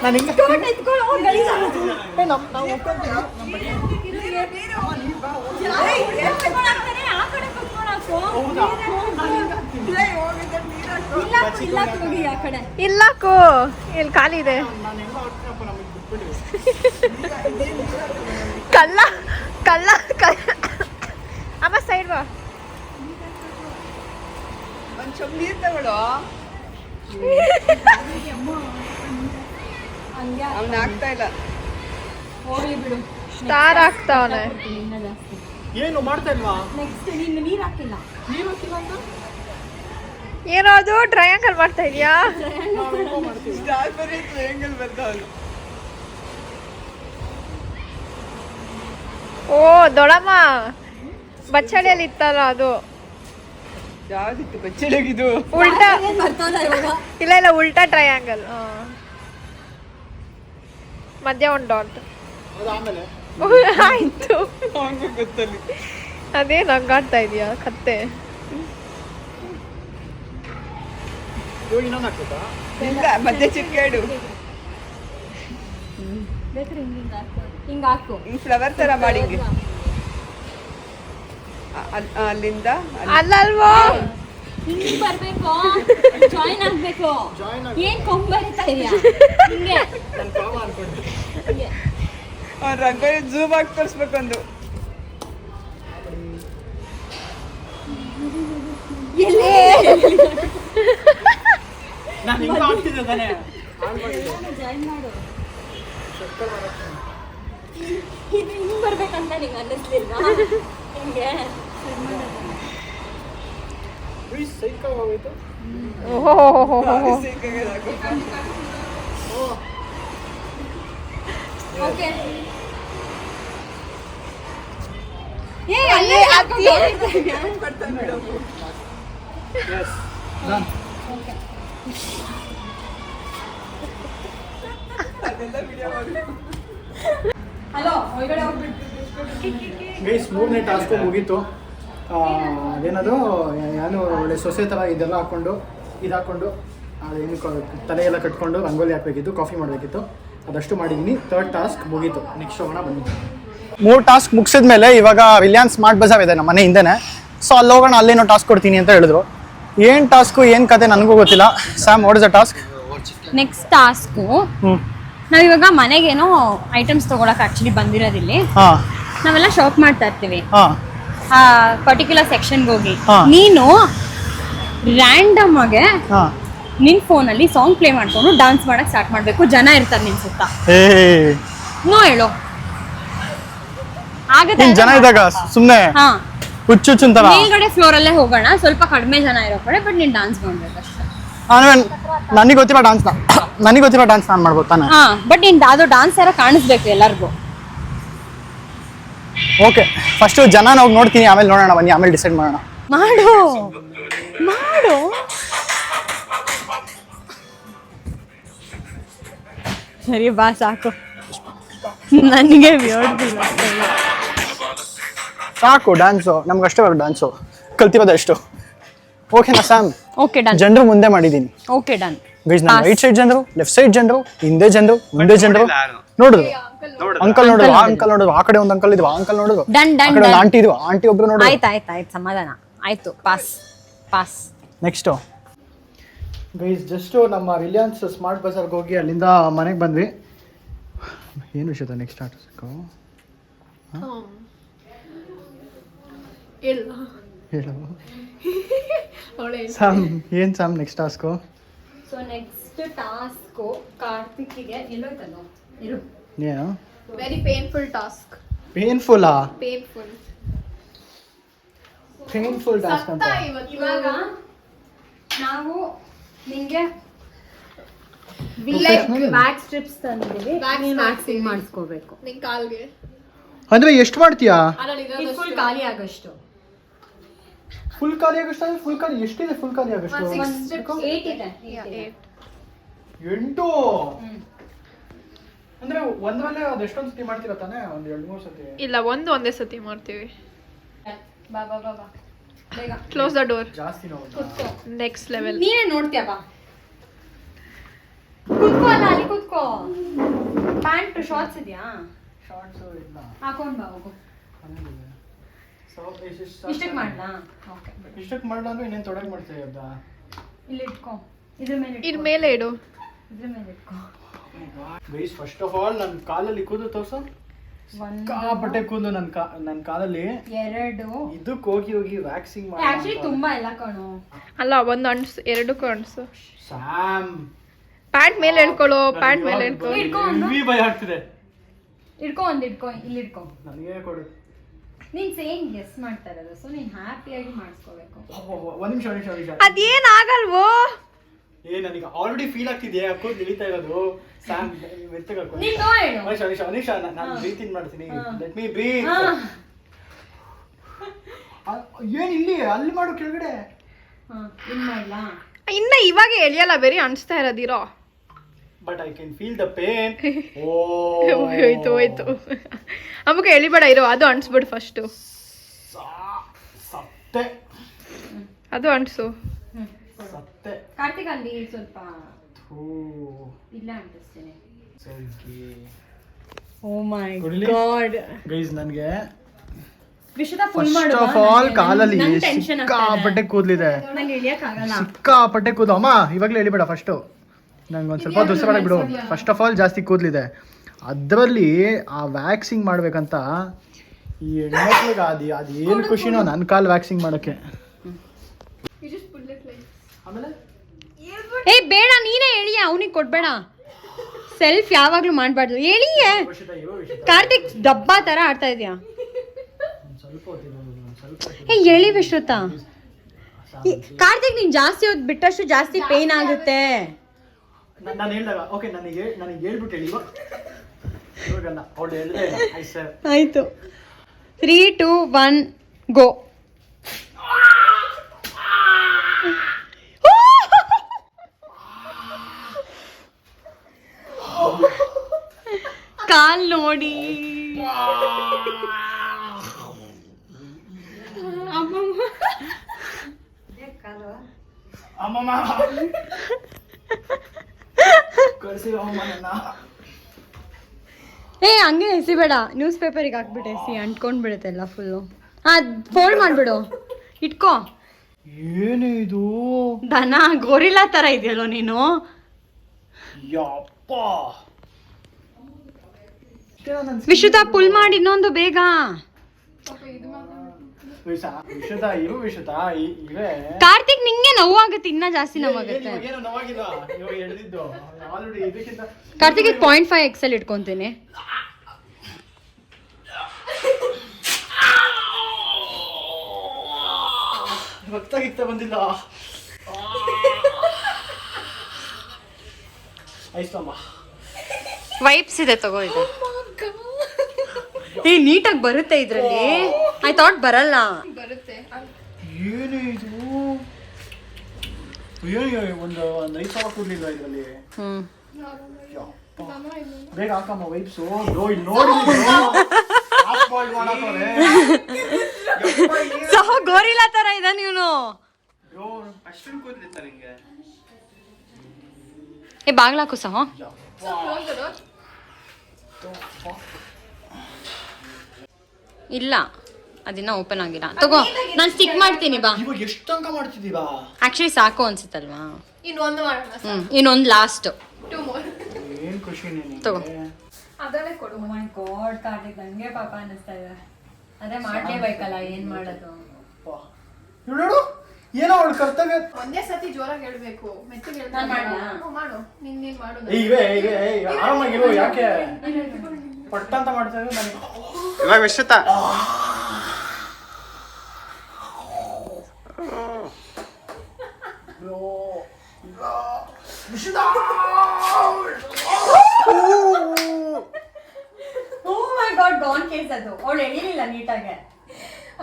ನಾನು ಹಿಂಗೆ ಇಲ್ಲಕ್ಕೂ ಇಲ್ಲಿ ಖಾಲಿ ಇದೆ. ಕಲ್ಲ ಕಲ್ಲ ಅಮ್ಮ ಸೈಡ್ ಬಾ. ಒಂದ್ ಸ್ವಲ್ಪ ನೀರ್ ತಗೊಳ್ಳೋ. ಅವ್ನ ಆಗ್ತಾ ಇಲ್ಲ. ಹೋಗ್ಲಿ ಬಿಡು. ಸ್ಟಾರ್ ಆಗ್ತಾವನೆ. ಏನು ಮಾಡ್ತಾ ಇಲ್ವಾ? ನೆಕ್ಸ್ಟ್ ನೀನು ನೀರು ಹಾಕಿಲ್ಲ. ಏನೋ ಅದು ಟ್ರಯಾಂಗಲ್ ಮಾಡ್ತಾ ಇದೀಯಾ? ಸ್ಟಾರ್ ಬರೀ ಟ್ರಯಾಂಗಲ್ ಬರ್ತಾವಲ್ಲ. ಓ ದೊಡಮ್ಮ ಬಚ್ಚಳಿಯಲ್ಲಿ ಇತ್ತಲ್ಲ ಅದು. ಯಾವ್ದಿತ್ತು ಬಚ್ಚಳಿಗಿದು? ಉಲ್ಟಾ ಬರ್ತದ ಇವಾಗ. ಇಲ್ಲ ಇಲ್ಲ ಉಲ್ಟಾ ಟ್ರಯಾಂಗಲ್. ಮಧ್ಯ ಒಂದು ಡಾಟ್. ಆಮೇಲೆ ಆಯ್ತು ಗೊತ್ತಲ್ಲಿ ಅದೇ ನಂಗಾಡ್ತಾ ಇದೀಯಾ ಕತ್ತೆ? ಇವಾಗ ಇನ್ನೊಂದು ಹಾಕ್ಬೇಕಾ? ಇಲ್ಲ ಮಧ್ಯೆ ಚಿಕ್ಕೇಡು. ಬೇಕಾದ್ರೆ ಹಿಂಗೆ ಹಾಕು. ಹಿಂಗ್ ಫ್ಲವರ್ ತರ ಮಾಡಿ ಹಿಂಗೆ. ಅಲ್ಲಿಂದ ಅಲ್ಲಲ್ವೋ ಹಿಂಗೆ ಬರ್ಬೇಕು. ಜಾಯಿನ್ ಆಗ್ಬೇಕು. ಏನ್ ಕೊಂಬ್ ಬರಿತಾ ಇದೀಯಾ? ಹಿಂಗೆ ಹಿಂಗೆ. ರಂಗೋಲಿ ಝೂಮ್ ಆಗಿ ತೋರಿಸ್ಬೇಕು ಒಂದು. ನಾನು ಹಿಂಗೆ ಆಗ್ತಿದ್ದೆ ತಾನೇ. ಜಾಯಿನ್ ಮಾಡು. ಇದು ಹಿಂಗೆ ಬರ್ಬೇಕಂತ ನಿಂಗೆ ಅನ್ನಿಸ್ಲಿಲ್ವಾ? ಹಿಂಗೆ ಸೈಕಲ್ ಹೋಗೋಯ್ತು. ಓಕೆ. Yes done. ಹಲೋ ಒಳಗಡೆ ಹೋಗ್ಬಿಟ್ಟು ಗೈಸ್ ಮೂರನೇ ಟಾಸ್ಕು ಮುಗೀತು. ಅದೇನದು ನಾನು ಒಳ್ಳೆ ಸೊಸೆ ಥರ ಇದೆಲ್ಲ ಹಾಕ್ಕೊಂಡು ಅದೇನು ತಲೆ ಎಲ್ಲ ಕಟ್ಕೊಂಡು ರಂಗೋಲಿ ಹಾಕಬೇಕಿತ್ತು, ಕಾಫಿ ಮಾಡಬೇಕಿತ್ತು, ಅದಷ್ಟು ಮಾಡಿದ್ದೀನಿ. ಥರ್ಡ್ ಟಾಸ್ಕ್ ಮುಗೀತು. ನೆಕ್ಸ್ಟ್ ಹೋಗೋಣ ಬನ್ನಿ. 3 ಟಾಸ್ಕ್ ಮುಗಿಸಿದ್ಮೇಲೆ ಇವಾಗ ರಿಲಯನ್ಸ್ ಸ್ಮಾರ್ಟ್ ಬಜಾರ್ ಇದೆ ನಮ್ಮ ಮನೆ ಹಿಂದೆನೇ. ಸೊ ಅಲ್ಲಿ ಹೋಗೋಣ, ಅಲ್ಲೇನೋ ಟಾಸ್ಕ್ ಕೊಡ್ತೀನಿ ಅಂತ ಹೇಳಿದ್ರು. ಏನು ಟಾಸ್ಕು ಏನು ಕತೆ ನನಗೂ ಗೊತ್ತಿಲ್ಲ. Sam what is the task? Next task ನಾವಿವಾಗ ಮನೆಗೇನೋ ಐಟಮ್ಸ್ ತಗೊಳಕ್ ಆಕ್ಚುಲಿ ಬಂದಿರೋದಿಲ್ಲಿ. ಹಾಂ ನಾವೆಲ್ಲ ಶಾಪ್ ಮಾಡ್ತಾ ಇರ್ತೀವಿ ಹಾಂ ಆ ಪರ್ಟಿಕ್ಯುಲರ್ ಸೆಕ್ಷನ್ಗೆ ಹೋಗಿ. ಹಾ. ನೀನು ರ್ಯಾಂಡಮ್ ಆಗಿ ಹಾಂ ನಿನ್ ಫೋನಲ್ಲಿ ಸಾಂಗ್ ಪ್ಲೇ ಮಾಡ್ಕೊಂಡು ಡಾನ್ಸ್ ಮಾಡಕ್ ಸ್ಟಾರ್ಟ್ ಮಾಡ್ಬೇಕು. ಜನ ಇರ್ತಾರೆ ನಿನ್ ಸುತ್ತ. ನೋ ಹೇಳು ಆಗತ್ತೆ. ಜನ ಇದ್ದಾಗ ಸುಮ್ಮನೆ ಹಾ ಹುಚ್ಚುಚ್ಚುಂತರ ಮೇಲ್ಗಡೆ ಫ್ಲೋರ್ ಅಲ್ಲೇ ಹೋಗೋಣ, ಸ್ವಲ್ಪ ಕಡಿಮೆ ಜನ ಇರೋ ಕಡೆ. ಬಟ್ ನೀನ್ ಡಾನ್ಸ್ ಮಾಡ್ಬೇಕು ಅಷ್ಟೇ. ನನಗೆ ಗೊತ್ತಿರೋ ಡಾನ್ಸ್ ನಾನು ಮಾಡ್ಬೋದು ತಾನೆ? ಹಾ ಬಟ್ ನೀನ್ ಅದು ಡಾನ್ಸ್ ಯಾರ ಕಾಣಿಸ್ಬೇಕು ಎಲ್ಲರಿಗೂ. ಓಕೆ, ಫಸ್ಟ್ ಜನ ನಾವು ನೋಡ್ತೀನಿ, ಆಮೇಲೆ ನೋಡೋಣ ಬನ್ನಿ, ಆಮೇಲೆ ಡಿಸೈಡ್ ಮಾಡೋಣ. ಮಾಡು ಮಾಡು. ಸರಿ ಬಾ ಸಾಕು, ನನಗೆ ಸಾಕು ಡ್ಯಾನ್ಸು, ನಮ್ಗೆ ಅಷ್ಟೇ ಬರೋ ಡ್ಯಾನ್ಸು, ಕಲ್ತಿರೋದು ಅಷ್ಟು. ಓಕೆನಾ ಸ್ಯಾಮ್? Okay done. ಜನರು ಮುಂದೆ ಮಾಡಿದ್ದೀನಿ. Okay done. ಗೈಸ್, ನಾನು ರೈಟ್ ಸೈಡ್ ಜನರು, ಲೆಫ್ಟ್ ಸೈಡ್ ಜನರು, ಹಿಂದೆ ಜನರು, ಮುಂದೆ ಜನರು ನೋಡಿದ್ರು. ಅಂಕಲ್ ನೋಡಿದ್ರು, ಆ ಅಂಕಲ್ ನೋಡಿದ್ರು, ಆ ಕಡೆ ಒಂದು ಅಂಕಲ್ ಇದ್ವು, ಆ ಅಂಕಲ್ ನೋಡಿದ್ರು, ಡನ್ ಡನ್ ಒಂದು ಆಂಟಿ ಇದ್ವು, ಆಂಟಿ ಒಬ್ರು ನೋಡಿದ್ರು. ಆಯ್ತು ಸಮಾಧಾನ ಆಯ್ತು. Pass pass. Next guys, just ನಮ್ಮ ರಿಲಯನ್ಸ್ ಸ್ಮಾರ್ಟ್ ಬಜಾರ್ಗೆ ಹೋಗಿ ಅಲ್ಲಿಂದ ಮನೆಗೆ ಬಂದ್ವಿ. ಏನು ವಿಷಯ ನೆಕ್ಸ್ಟ್ ಟಾಸ್ಕು? ಹೇಳು ಸಾಮ್, ಏನು Sam next task? So next task ಕಾರ್ತಿಕ್ಗೆ ಎಲ್ಲೋಯ್ತಲ್ಲ ಇರು. ಏನು ವೆರಿ ಪೇನ್ಫುಲ್ ಟಾಸ್ಕ್. ಪೇನ್ಫುಲ್ಲಾ? ಪೇನ್ಫುಲ್ ಟಾಸ್ಕ್ ಅಂತ. ಇವಾಗ ನಾವು ನಿಂಗೆ ಬ್ಯಾಕ್ ಸ್ಟ್ರಿಪ್ಸ್ ತಂದಿದ್ದೀವಿ. ವ್ಯಾಕ್ಸಿಂಗ್ ಮಾಡಿಸ್ಕೋಬೇಕು ನಿನ್ ಕಾಲ್ಗೆ. ಅಂದ್ರೆ ಎಷ್ಟು ಮಾಡ್ತೀಯಾ? ಫುಲ್ ಖಾಲಿ ಆಗೋಷ್ಟು. ಫುಲ್ ಖಾಲಿ ಆಗೋಷ್ಟು? ಫುಲ್ ಖಾಲಿ ಎಷ್ಟಿದೆ? ಫುಲ್ ಖಾಲಿ ಆಗೋಷ್ಟು 8 ಇದೆ. 8 ಅಂದ್ರೆ ಒಂದ್ರಲ್ಲೇ ಅದು ಎಷ್ಟೊಂದು ಸತಿ ಮಾಡ್ತೀರಾ ತಾನೇ? ಒಂದು 2-3 ಸತಿ? ಇಲ್ಲ, ಒಂದೇ ಸತಿ ಮಾಡ್ತೀವಿ. ಬಾ ಬಾ ಬಾ ಬಾ ಬೇಗ ಕ್ಲೋಸ್ ದ ಡೋರ್. ಜಾಸ್ತಿ ನೋವು. ಕುತ್ಕೋ. Next level. ನೀನೇ ನೋಡ್ತೀಯ ಬಾ. ಕುತ್ಕೋ ಅಲ್ಲ, ಅಲ್ಲಿ ಕುತ್ಕೋ. ಪ್ಯಾಂಟ್ ಶಾರ್ಟ್ಸ್ ಇದೆಯಾ? ಶಾರ್ಟ್ಸ್ ಇಲ್ಲ. ಹಾಕೊಂಡ್ ಬಾ ಹೋಗು. ಇಷ್ಟಕ್ಕೆ ಮಾಡ್ಲಾ? ಓಕೆ. ಇಷ್ಟಕ್ಕೆ ಮಾಡ್ಲಾ ಅಂದ್ರೆ ಇನ್ನೇನು ತೊಡಗೆ ಮಾಡ್ತೀವಿ ಅದ? ಇಲ್ಲಿ ಇಟ್ಕೋ. ಇದ್ರ ಮೇಲೆ ಇದ್ರ ಮೇಲೆ ಇಡು. ಇದ್ರ ಮೇಲೆ ಇಟ್ಕೋ. ಗೈಸ್, ಫಸ್ಟ್ ಆಫ್ ಆಲ್ ನನ್ನ ಕಾಲಲ್ಲಿ ಕೂದಲು ತೋರ್ಸು. ಸಿಕ್ಕಾಪಟ್ಟೆ ಕೂದಲು ನನ್ನ ಕಾಲಲ್ಲಿ. 2 ಇದಕ್ಕೆ ಹೋಗಿ ವ್ಯಾಕ್ಸಿಂಗ್ ಮಾಡಿ. ಆಕ್ಚುಲಿ ತುಂಬಾ ಎಲ್ಲ ಕಣೋ. ಅಲ್ಲ, ಒಂದು ಅಣ್ಸು, 2 ಅಣ್ಸು. ಸ್ಯಾಮ್ ಪ್ಯಾಂಟ್ ಮೇಲೆ ಹೇಳ್ಕೊಳ್ಳೋ, ಪ್ಯಾಂಟ್ ಮೇಲೆ ಹೇಳ್ಕೊಳ್ಳೋ. ಹೆವಿ ಭಯ ಆಗ್ತಿದೆ. ಇಟ್ಕೋ, ಒಂದು ಇಟ್ಕೋ, ಇಲ್ಲಿ ಇಟ್ಕೋ. ನನಗೆ ಕೊಡು. ನೀನ್ ಸೇಮ್ ಗೆಸ್ ಮಾಡ್ತಾ ಇರೋದು, ಸೊ ನೀನ್ ಹ್ಯಾಪಿಯಾಗಿ ಮಾಡಿಸ್ಕೋಬೇಕು. ಒಂದ್ ನಿಮಿಷ. ಅದೇನ್ ಆಗಲ್ವೋ? ನನಗೆ ಆಲ್ರೆಡಿ ಫೀಲ್ ಆಗ್ತಿದೆ ಕೂದಲು ನಿಳಿತಾ ಇರೋದು. ಸ್ಯಾಮ್ ಮೆತ್ತಗಾಕೋ. ನೀನ್ ನೋ ಹೇಳು. ನಿಮಿಷ ನಾನು ಬ್ರೀತ್ ಮಾಡ್ತೀನಿ. Let me breathe. ಏನ್ ಇಲ್ಲಿ ಅಲ್ಲಿ ಮಾಡು ಕೆಳಗಡೆ. ಇನ್ ಮಾಡ್ಲಾ? ಇನ್ನ ಇವಾಗ ಎಳಿಯಲ್ಲ, ಬೇರೆ ಅನ್ಸ್ತಾ ಇರೋದಿರೋ. But I can feel the pain. ಹೋಯ್ತು. ಅಮ್ಮಕ್ಕೆ ಎಳಿಬೇಡ, ಇರೋ. ಅದು ಅನ್ಸ್ಬಿಡು ಫಸ್ಟ್. ಸತ್ತೆ. ಅದು ಅನ್ಸು. ಸತ್ತೆ. ಕಾರ್ತಿಕ್ ಅಲ್ಲಿ ಸ್ವಲ್ಪ ಇಲ್ಲ ಅಂಟಿಸ್ತೀನಿ. ಓ ಮೈ ಗಾಡ್ ಗೈಸ್, ನನಗೆ ವಿಶ್ವದ ಫುಲ್ ಮಾಡು. ಫಸ್ಟ್ ಆಫ್ ಆಲ್ ಕಾಲಲ್ಲಿ ಸಿಕ್ಕಾಪಟ್ಟೆ ಕೂದಲಿದೆ. ನಂಗೆ ಇಳಿಯಕ್ ಆಗಲ್ಲ. ಸಿಕ್ಕಾಪಟ್ಟೆ ಕೂದಲು. ಅಮ್ಮ ಇವಾಗಲೇ ಎಳಿಬೇಡ ಫಸ್ಟ್. ನಂಗೆ ಒಂದು ಸ್ವಲ್ಪ ದುಸ್ರಾಡಕ್ ಬಿಡು. ಫಸ್ಟ್ ಆಫ್ ಆಲ್ ಜಾಸ್ತಿ ಕೂದಲಿದೆ. ಅದರಲ್ಲಿ ಆ ವ್ಯಾಕ್ಸಿಂಗ್ ಮಾಡ್ಬೇಕಂತ ಈ ಹೆಣ್ಮಕ್ಳಿಗೆ ಅದು ಏನು ಖುಷಿನೋ ನನ್ನ ಕಾಲು ವ್ಯಾಕ್ಸಿಂಗ್ ಮಾಡೋಕ್ಕೆ. ಆಮೇಲೆ ಏ ಬೇಡ, ನೀನೇ ಎಳಿಯ, ಅವನಿಗೆ ಕೊಡ್ಬೇಡ. ಸೆಲ್ಫ್ ಯಾವಾಗ್ಲೂ ಮಾಡ್ಬಾರ್ದು. ಎಳಿಯೇ. ಕಾರ್ತಿಕ್ ಡಬ್ಬಾ ತರ ಆಡ್ತಾ ಇದೀಯಾ. ಏ ಎಳಿ ವಿಶ್ರುತ. ಕಾರ್ತಿಕ್, ನೀನ್ ಜಾಸ್ತಿ ಹೊತ್ತು ಬಿಟ್ಟಷ್ಟು ಜಾಸ್ತಿ ಪೇನ್ ಆಗುತ್ತೆ. ನಾನು ಹೇಳಿದಾಗ ಓಕೆ, ನನಗೆ ಹೇಳ್ಬಿಟ್ಟು ಹೇಳಿ. ಇವಾಗಲ್ಲ, ಅವಳು ಹೇಳಿದೆ. ಆಯ್ತು. 3, 2, 1 ಗೋ. ಕಾಲ್ ನೋಡಿ. ಅಮ್ಮಮ್ಮ ಕಳಿಸಿ ಅಮ್ಮನ. ಏ ಹಂಗೆ ಎಸಿಬೇಡ, ನ್ಯೂಸ್ ಪೇಪರಿಗೆ ಹಾಕ್ಬಿಟ್ಟು ಎಸಿ, ಅಂಟ್ಕೊಂಡ್ಬಿಡುತ್ತೆ ಎಲ್ಲ ಫುಲ್ಲು. ಫೋಲ್ಡ್ ಮಾಡ್ಬಿಡು, ಇಟ್ಕೋ. ಏನು ಇದು? ದನ ಗೋರಿಲ್ಲಾ ತರ ಇದೆಯಲ್ಲೋ ನೀನು. ಯಪ್ಪ. ವಿಶ್ರುತ ಪುಲ್ ಮಾಡಿ ಇನ್ನೊಂದು ಬೇಗ. ವಿಶ್ರುತ ಇರು. ವಿಶ್ರುತ ಇವೇ. ಕಾರ್ತಿಕ್, ನಿಂಗೆ ನೋವಾಗುತ್ತೆ, ಇನ್ನ ಜಾಸ್ತಿ ನೋವಾಗುತ್ತೆ. ಏನು ನೋವಾಗಿಲ್ಲ, ಇವಾಗ ಎಳೆದಿದ್ದು ಆಲ್ರೆಡಿ. ಇದಕ್ಕಿಂತ ಕಾರ್ತಿಕ್ 0.5 XL ಇಟ್ಕೊಂತೀನಿ. ರಕ್ತ ಬಂದಿಲ್ಲ. ಆಯ್ತಮ್ಮ, ವೈಪ್ಸ್ ಇದೆ, ತಗೋ ಇದು. ಏ ನೀಟಾಗಿ ಬರುತ್ತೆ ಇದ್ರಲ್ಲಿ. ಐ ಥಾಟ್ ಬರಲ್ಲ. ಏನು ಇದು? ಏನು ಒಂದು 5,000 ಕೂದಲಿಲ್ಲ ಇದರಲ್ಲಿ. ಬೇಗ ಹಾಕಮ್ಮ ವೈಪ್ಸು. ನೋಡಿ ಸಹ ಗೋರಿಲ್ಲಾ ತರ ಇದೆ ನೀನು. ಅಷ್ಟೊಂದು ಕೂದಲಿತ್ತ ನಿಂಗೆ? ಏ ಬಾಗ್ಲಾಕು ಸಹ. ಇಲ್ಲ, ಅದಿನ್ನ ಓಪನ್ ಆಗಿಲ್ಲ. ತಗೋ, ನಾನು ಸ್ಟಿಕ್ ಮಾಡ್ತೀನಿ ಬಾ. ಇವಾಗ ಎಷ್ಟು ತನಕ ಮಾಡ್ತಿದ್ದೀವಾ? ಆಕ್ಚುಲಿ ಸಾಕು ಅನ್ಸುತ್ತಲ್ವಾ? ಇನ್ನೊಂದು ಮಾಡೋಣ. ಇನ್ನೊಂದು ಲಾಸ್ಟ್. ಏನ್ ಖುಷಿ ನಿನಗೆ? ತಗೋ. ಅದನ್ನೇ ಕೊಡು. ಓ ಮೈ ಗಾಡ್, ಕಾರ್ತಿಕ್ ನಂಗೆ ಪಾಪ ಅನ್ನಿಸ್ತಾ ಇದೆ. ಅದೇ ಮಾಡ್ಲೇಬೇಕಲ್ಲ, ಏನ್ ಮಾಡೋದು. ನೋಡು, ಏನೋ ಅವಳು ಕರ್ತವ್ಯ. ಒಂದೇ ಸತಿ ಜೋರಾಗಿ ಹೇಳ್ಬೇಕು, ಮೆತ್ತಗೆ ನಾನ್ ಮಾಡ್ಲಾ? ಮಾಡು. ನೀನ್ ಮಾಡು. ಇವೆ ಆರಾಮಾಗಿರು. ಯಾಕೆ ಪಟ್ಟ ಅಂತ ಮಾಡ್ತಾ ಇದ್ರು ನನಗೆ. ಇವಾಗ ವಿಶ್ರುತ ಓ ಮೈ ಗಾಡ್, ಗಾನ್ ಕೇಸ್ ಅದು. ಅವಳು ಎಳಿಲಿಲ್ಲ ನೀಟಾಗೆ.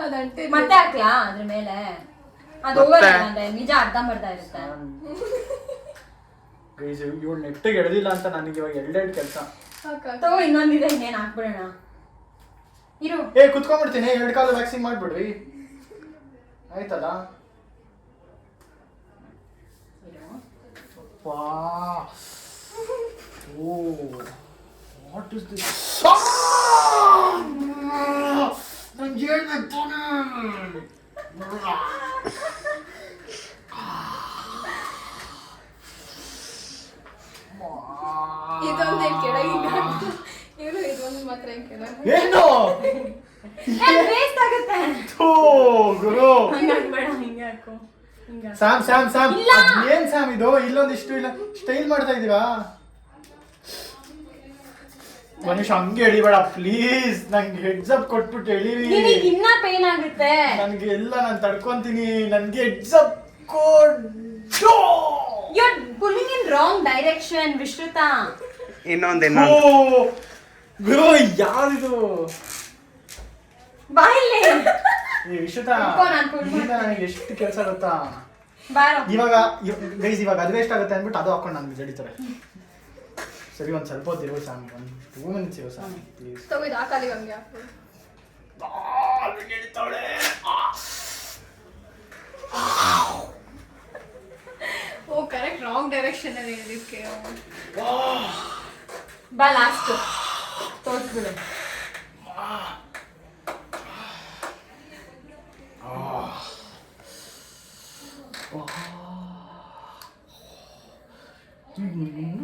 ಅದಂತೆ ಮತ್ತೆ ಹಾಕ್ಲಾ ಅದ್ರ ಮೇಲೆ? ಅದು ಹೋಗಲ್ಲ ಅಂದ್ರೆ ನಿಜ ಅರ್ಧಂಬರ್ಧ ಇರುತ್ತೆ. ಗೈಸ್ ಇವಳು ನೆಟ್ಟಿಗೆ ಎಳೆದಿಲ್ಲ ಅಂತ ನನಗೆ ಇವಾಗ ಎರಡೆರಡು ಕೆಲಸ. ತಗೋ ಇನ್ನೊಂದಿದೆ, ಇನ್ನೇನು ಹಾಕ್ಬಿಡೋಣ. ಇರು ಕುತ್ಕೊಂಡ್ಬಿಡ್ತೀನಿ, 2 ಕಾಲು ವ್ಯಾಕ್ಸಿನ್ ಮಾಡ್ಬಿಡ್ರಿ ಆಯ್ತಲ್ಲ. What is this? ನಂಗೆ ಹೇಳ್ಬೇಕು ಇದೊಂದೇ ಕೆಳಗಿಲ್ಲ ಇವರು ಇದೊಂದು ಮಾತ್ರ ಕೆಳಗೆ ಏನು ವೇಸ್ಟ್ ಆಗುತ್ತೆ. ಗುರು ಹಂಗೆ ಹಾಕ್ಬೇಡ, ಹಿಂಗೆ ಹಾಕು. ಸ್ಯಾಮ್ ಏನ್ ಸ್ಯಾಮ್ ಇದು? ಇಲ್ಲೊಂದಿಷ್ಟು ಇಲ್ಲ ಸ್ಟೈಲ್ ಮಾಡ್ತಾ ಇದೀರಾ? ಮನುಷ್ಯ ಹಂಗೆ ಎಳಿಬೇಡ ಪ್ಲೀಸ್. ನಂಗೆ ಹೆಡ್ಸ್ ಅಪ್ ಕೊಟ್ಬಿಟ್ಟು ಎಳಿರಿ. ನಿನಗೆ ಇನ್ನ ಪೇನ್ ಆಗುತ್ತೆ. ನನ್ಗೆ ಎಲ್ಲ ನಾನು ತಡ್ಕೊಂತೀನಿ. ನನ್ಗೆ ಹೆಡ್ಸ್ ಅಪ್ ಕೊಡು. You are pulling in wrong direction Vishruta. ಇನ್ನೊಂದು ಗುರು ಯಾರಿದು? ಬಾಯಿಲೆ ವಿಶ್ರುತಾ, ನಾನ್ pull ಇದರಿಂದ ನನಗೆ ಎಷ್ಟು ಕೆಲಸ ಗೊತ್ತಾ? ಬಾರೋ. ಇವಾಗ ಗೈಸ್ ಇವಾಗ ಅದು ವೇಸ್ಟ್ ಆಗುತ್ತೆ ಅಂದ್ಬಿಟ್ಟು ಅದು ಹಾಕೊಂಡು ನನ್ಗೆ ಜಡಿತಾರೆ. ಸರಿ ಒಂದ್ ಸ್ವಲ್ಪ ಹೊತ್ತು ಇರೋ ಸ್ಯಾಮ್, 2 minutes ಇರೋ ಸ್ಯಾಮ್ ಪ್ಲೀಸ್. ತಗೋ ಇದು ಆ ಕಾಲಿಗೆ ಹಂಗೆ ಹಾಕು. ಓ ಕರೆಕ್ಟ್ ರಾಂಗ್ ಡೈರೆಕ್ಷನ್ ಅಲ್ಲಿ ಇದಕ್ಕೆ. ಬಾ ಲಾಸ್ಟ್ ತೋರಿಸ್ಬಿಡು.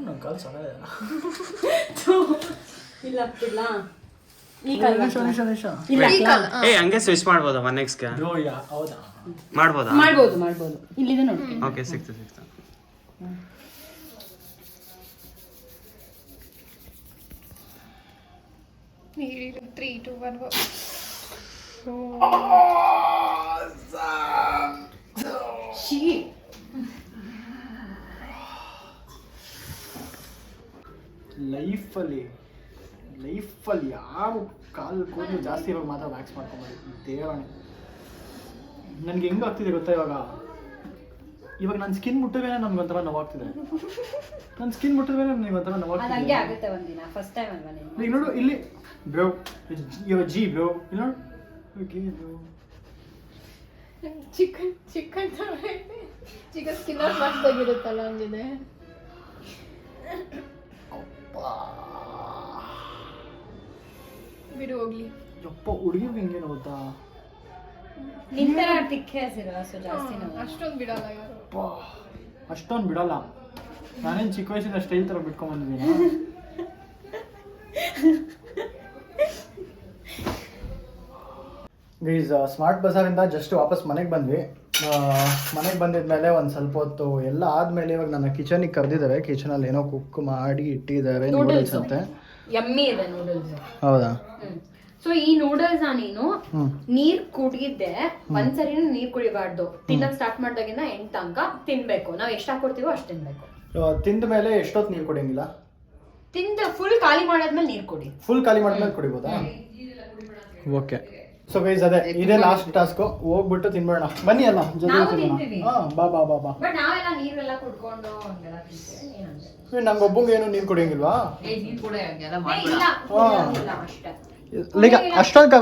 ನನ್ನ ಕಾಲು ಸರ ಇಲ್ಲ ಆಗ್ತಿಲ್ಲ. ಈ ಕಾಲ ಇಲ್ಲ ಏ ಹಂಗೆ ಸ್ವಿಚ್ ಮಾಡ್ಬೋದಾ ನೆಕ್ಸ್ಟ್ಗೆ? ಹೌದಾ? ಮಾಡ್ಬೋದಾ? ಮಾಡ್ಬೋದು. ಇಲ್ಲಿದೆ ನೋಡಿ. ಓಕೆ ಸಿಕ್ತು. ನೀರು 3 2 1 go. ಶೀ ಲೈಫಲ್ಲಿ ಯಾರು ಕಾಲು ಕೂದಲು ಜಾಸ್ತಿ ಇವಾಗ ಮಾತ್ರ ವ್ಯಾಕ್ಸ್ ಮಾಡ್ಕೊಂಬಾರಿ ದೇವಣೆ. ನನಗೆ ಹೆಂಗೆ ಆಗ್ತಿದೆ ಗೊತ್ತಾ ಇವಾಗ ನನ್ನ ಸ್ಕಿನ್ ಮುಟ್ಟಿದ ಮೇಲೆ ನನಗೊಂಥರ ನೋವಾಗ್ತಿದೆ. ನನ್ನ ಸ್ಕಿನ್ ಮುಟ್ಟಿದ ಮೇಲೆ ನನಗೊಂಥರ ಅದು ಹಂಗೆ ನೋವಾಗ್ತಿದೆ. ಆಗುತ್ತೆ ಒಂದಿನ. ಫಸ್ಟ್ ಟೈಮ್ ಅಲ್ವಾ ನೀನು? ಈಗ ನೋಡು ಇಲ್ಲಿ ಬ್ರೋ, ಜಿ ಬ್ರೋ, ಇಲ್ಲಿ ನೋಡು ಬ್ರೋ. ಚಿಕನ್ ತರ ಐತೆ. ಚಿಕನ್ ಸ್ಕಿನ್ ಔಟ್ ಮಾಡ್ದಾಗಿರುತ್ತಲ್ಲ ಹಂಗಿದೆ. ಬಿಡು ಹೋಗ್ಲಿ. ಯಪ್ಪ ಹುಡುಗಿರ್ಗೆ ಹೆಂಗೇನು ಗೊತ್ತಾ? ನಿಂತರ ತಿಕ್ಕೆ ಹಸಿರು ಸೊ ಜಾಸ್ತಿ ನೋವು. ಅಷ್ಟೊಂದು ಬಿಡಲ್ಲ ಯಾರು. ಅಷ್ಟೊಂದು ಬಿಡಲ್ಲ. ನಾನೇನು ಚಿಕ್ಕ ವಯಸ್ಸಿಂದ ಸ್ಟೈಲ್ ಥರ ಬಿಟ್ಕೊಂಡ್ಬಂದಿದ್ದೀನಿ. ಗೈಸ್ ಸ್ಮಾರ್ಟ್ ಬಜಾರಿಂದ ಜಸ್ಟ್ ವಾಪಸ್ ಮನೆಗೆ ಬಂದ್ವಿ. ಮನೆಗೆ ಬಂದಿದ್ಮೇಲೆ ಒಂದು ಸ್ವಲ್ಪ ಹೊತ್ತು ಎಲ್ಲ ಆದಮೇಲೆ ಇವಾಗ ನನ್ನ ಕಿಚನಿಗೆ ಕರೆದಿದ್ದಾರೆ. ಕಿಚನಲ್ಲಿ ಏನೋ ಕುಕ್ ಮಾಡಿ ಇಟ್ಟಿದ್ದಾರೆ ನೂಡಲ್ಸ್ ಅಂತೆ. ಯಮ್ಮಿ ಇದೆ ನೂಡಲ್ಸ್. ಹೌದಾ? ಸೊ ಈ ನೂಡಲ್ಸ್ ನೀನು ನೀರ್ ಕುಡಿಯಿದ್ದೆ ಒಂದ್ಸರಿನೂ ನೀರ್ ಕುಡಿಬಾರ್ದು. ತಿನ್ನಕ್ ಸ್ಟಾರ್ಟ್ ಮಾಡ್ದಾಗಿಂದ 8 ತನಕ ತಿನ್ಬೇಕು. ನಾವ್ ಎಷ್ಟ್ ಹಾಕೊಡ್ತೀವೋ ಅಷ್ಟ್ ತಿನ್ಬೇಕು. ತಿಂದ ಮೇಲೆ ಎಷ್ಟೊತ್ತು ನೀರು ಕುಡಿಯಂಗಿಲ್ಲ? ತಿಂದ ಫುಲ್ ಖಾಲಿ ಮಾಡಾದ್ಮೇಲೆ ನೀರ್ ಕುಡಿ. ಫುಲ್ ಖಾಲಿ ಮಾಡಿದ್ಮೇಲೆ ಕುಡಿಬೋದಾ? ಓಕೆ. ಸೊ ಗೈಸ್ ಅದೇ ಇದೇ ಲಾಸ್ಟ್ ಟಾಸ್ಕ್. ಹೋಗ್ಬಿಟ್ಟು ತಿನ್ಬೇಡ ಬನ್ನಿ ಅಲ್ಲ ಜೊತೆ ತಿನ್ನೋಣ. ಬಾ ಬಟ್ ನಾವೆಲ್ಲ ನೀರೆಲ್ಲ ಕುಡ್ಕೊಂಡು ಹಂಗೆಲ್ಲ ತಿಂತೀವಿ. ನಂಗೊಬ್ಬಂಗೆ ಏನು ನೀರು ಕುಡಿಯಂಗಿಲ್ವಾ? ನೀನ್ ಕೂಡ ಹಂಗೆಲ್ಲ ಇಲ್ಲ ಮಾಡ್ಬೇಡ. ಇಲ್ಲ ಅಷ್ಟೇ. ಈಗ ಅಷ್ಟೊಂದು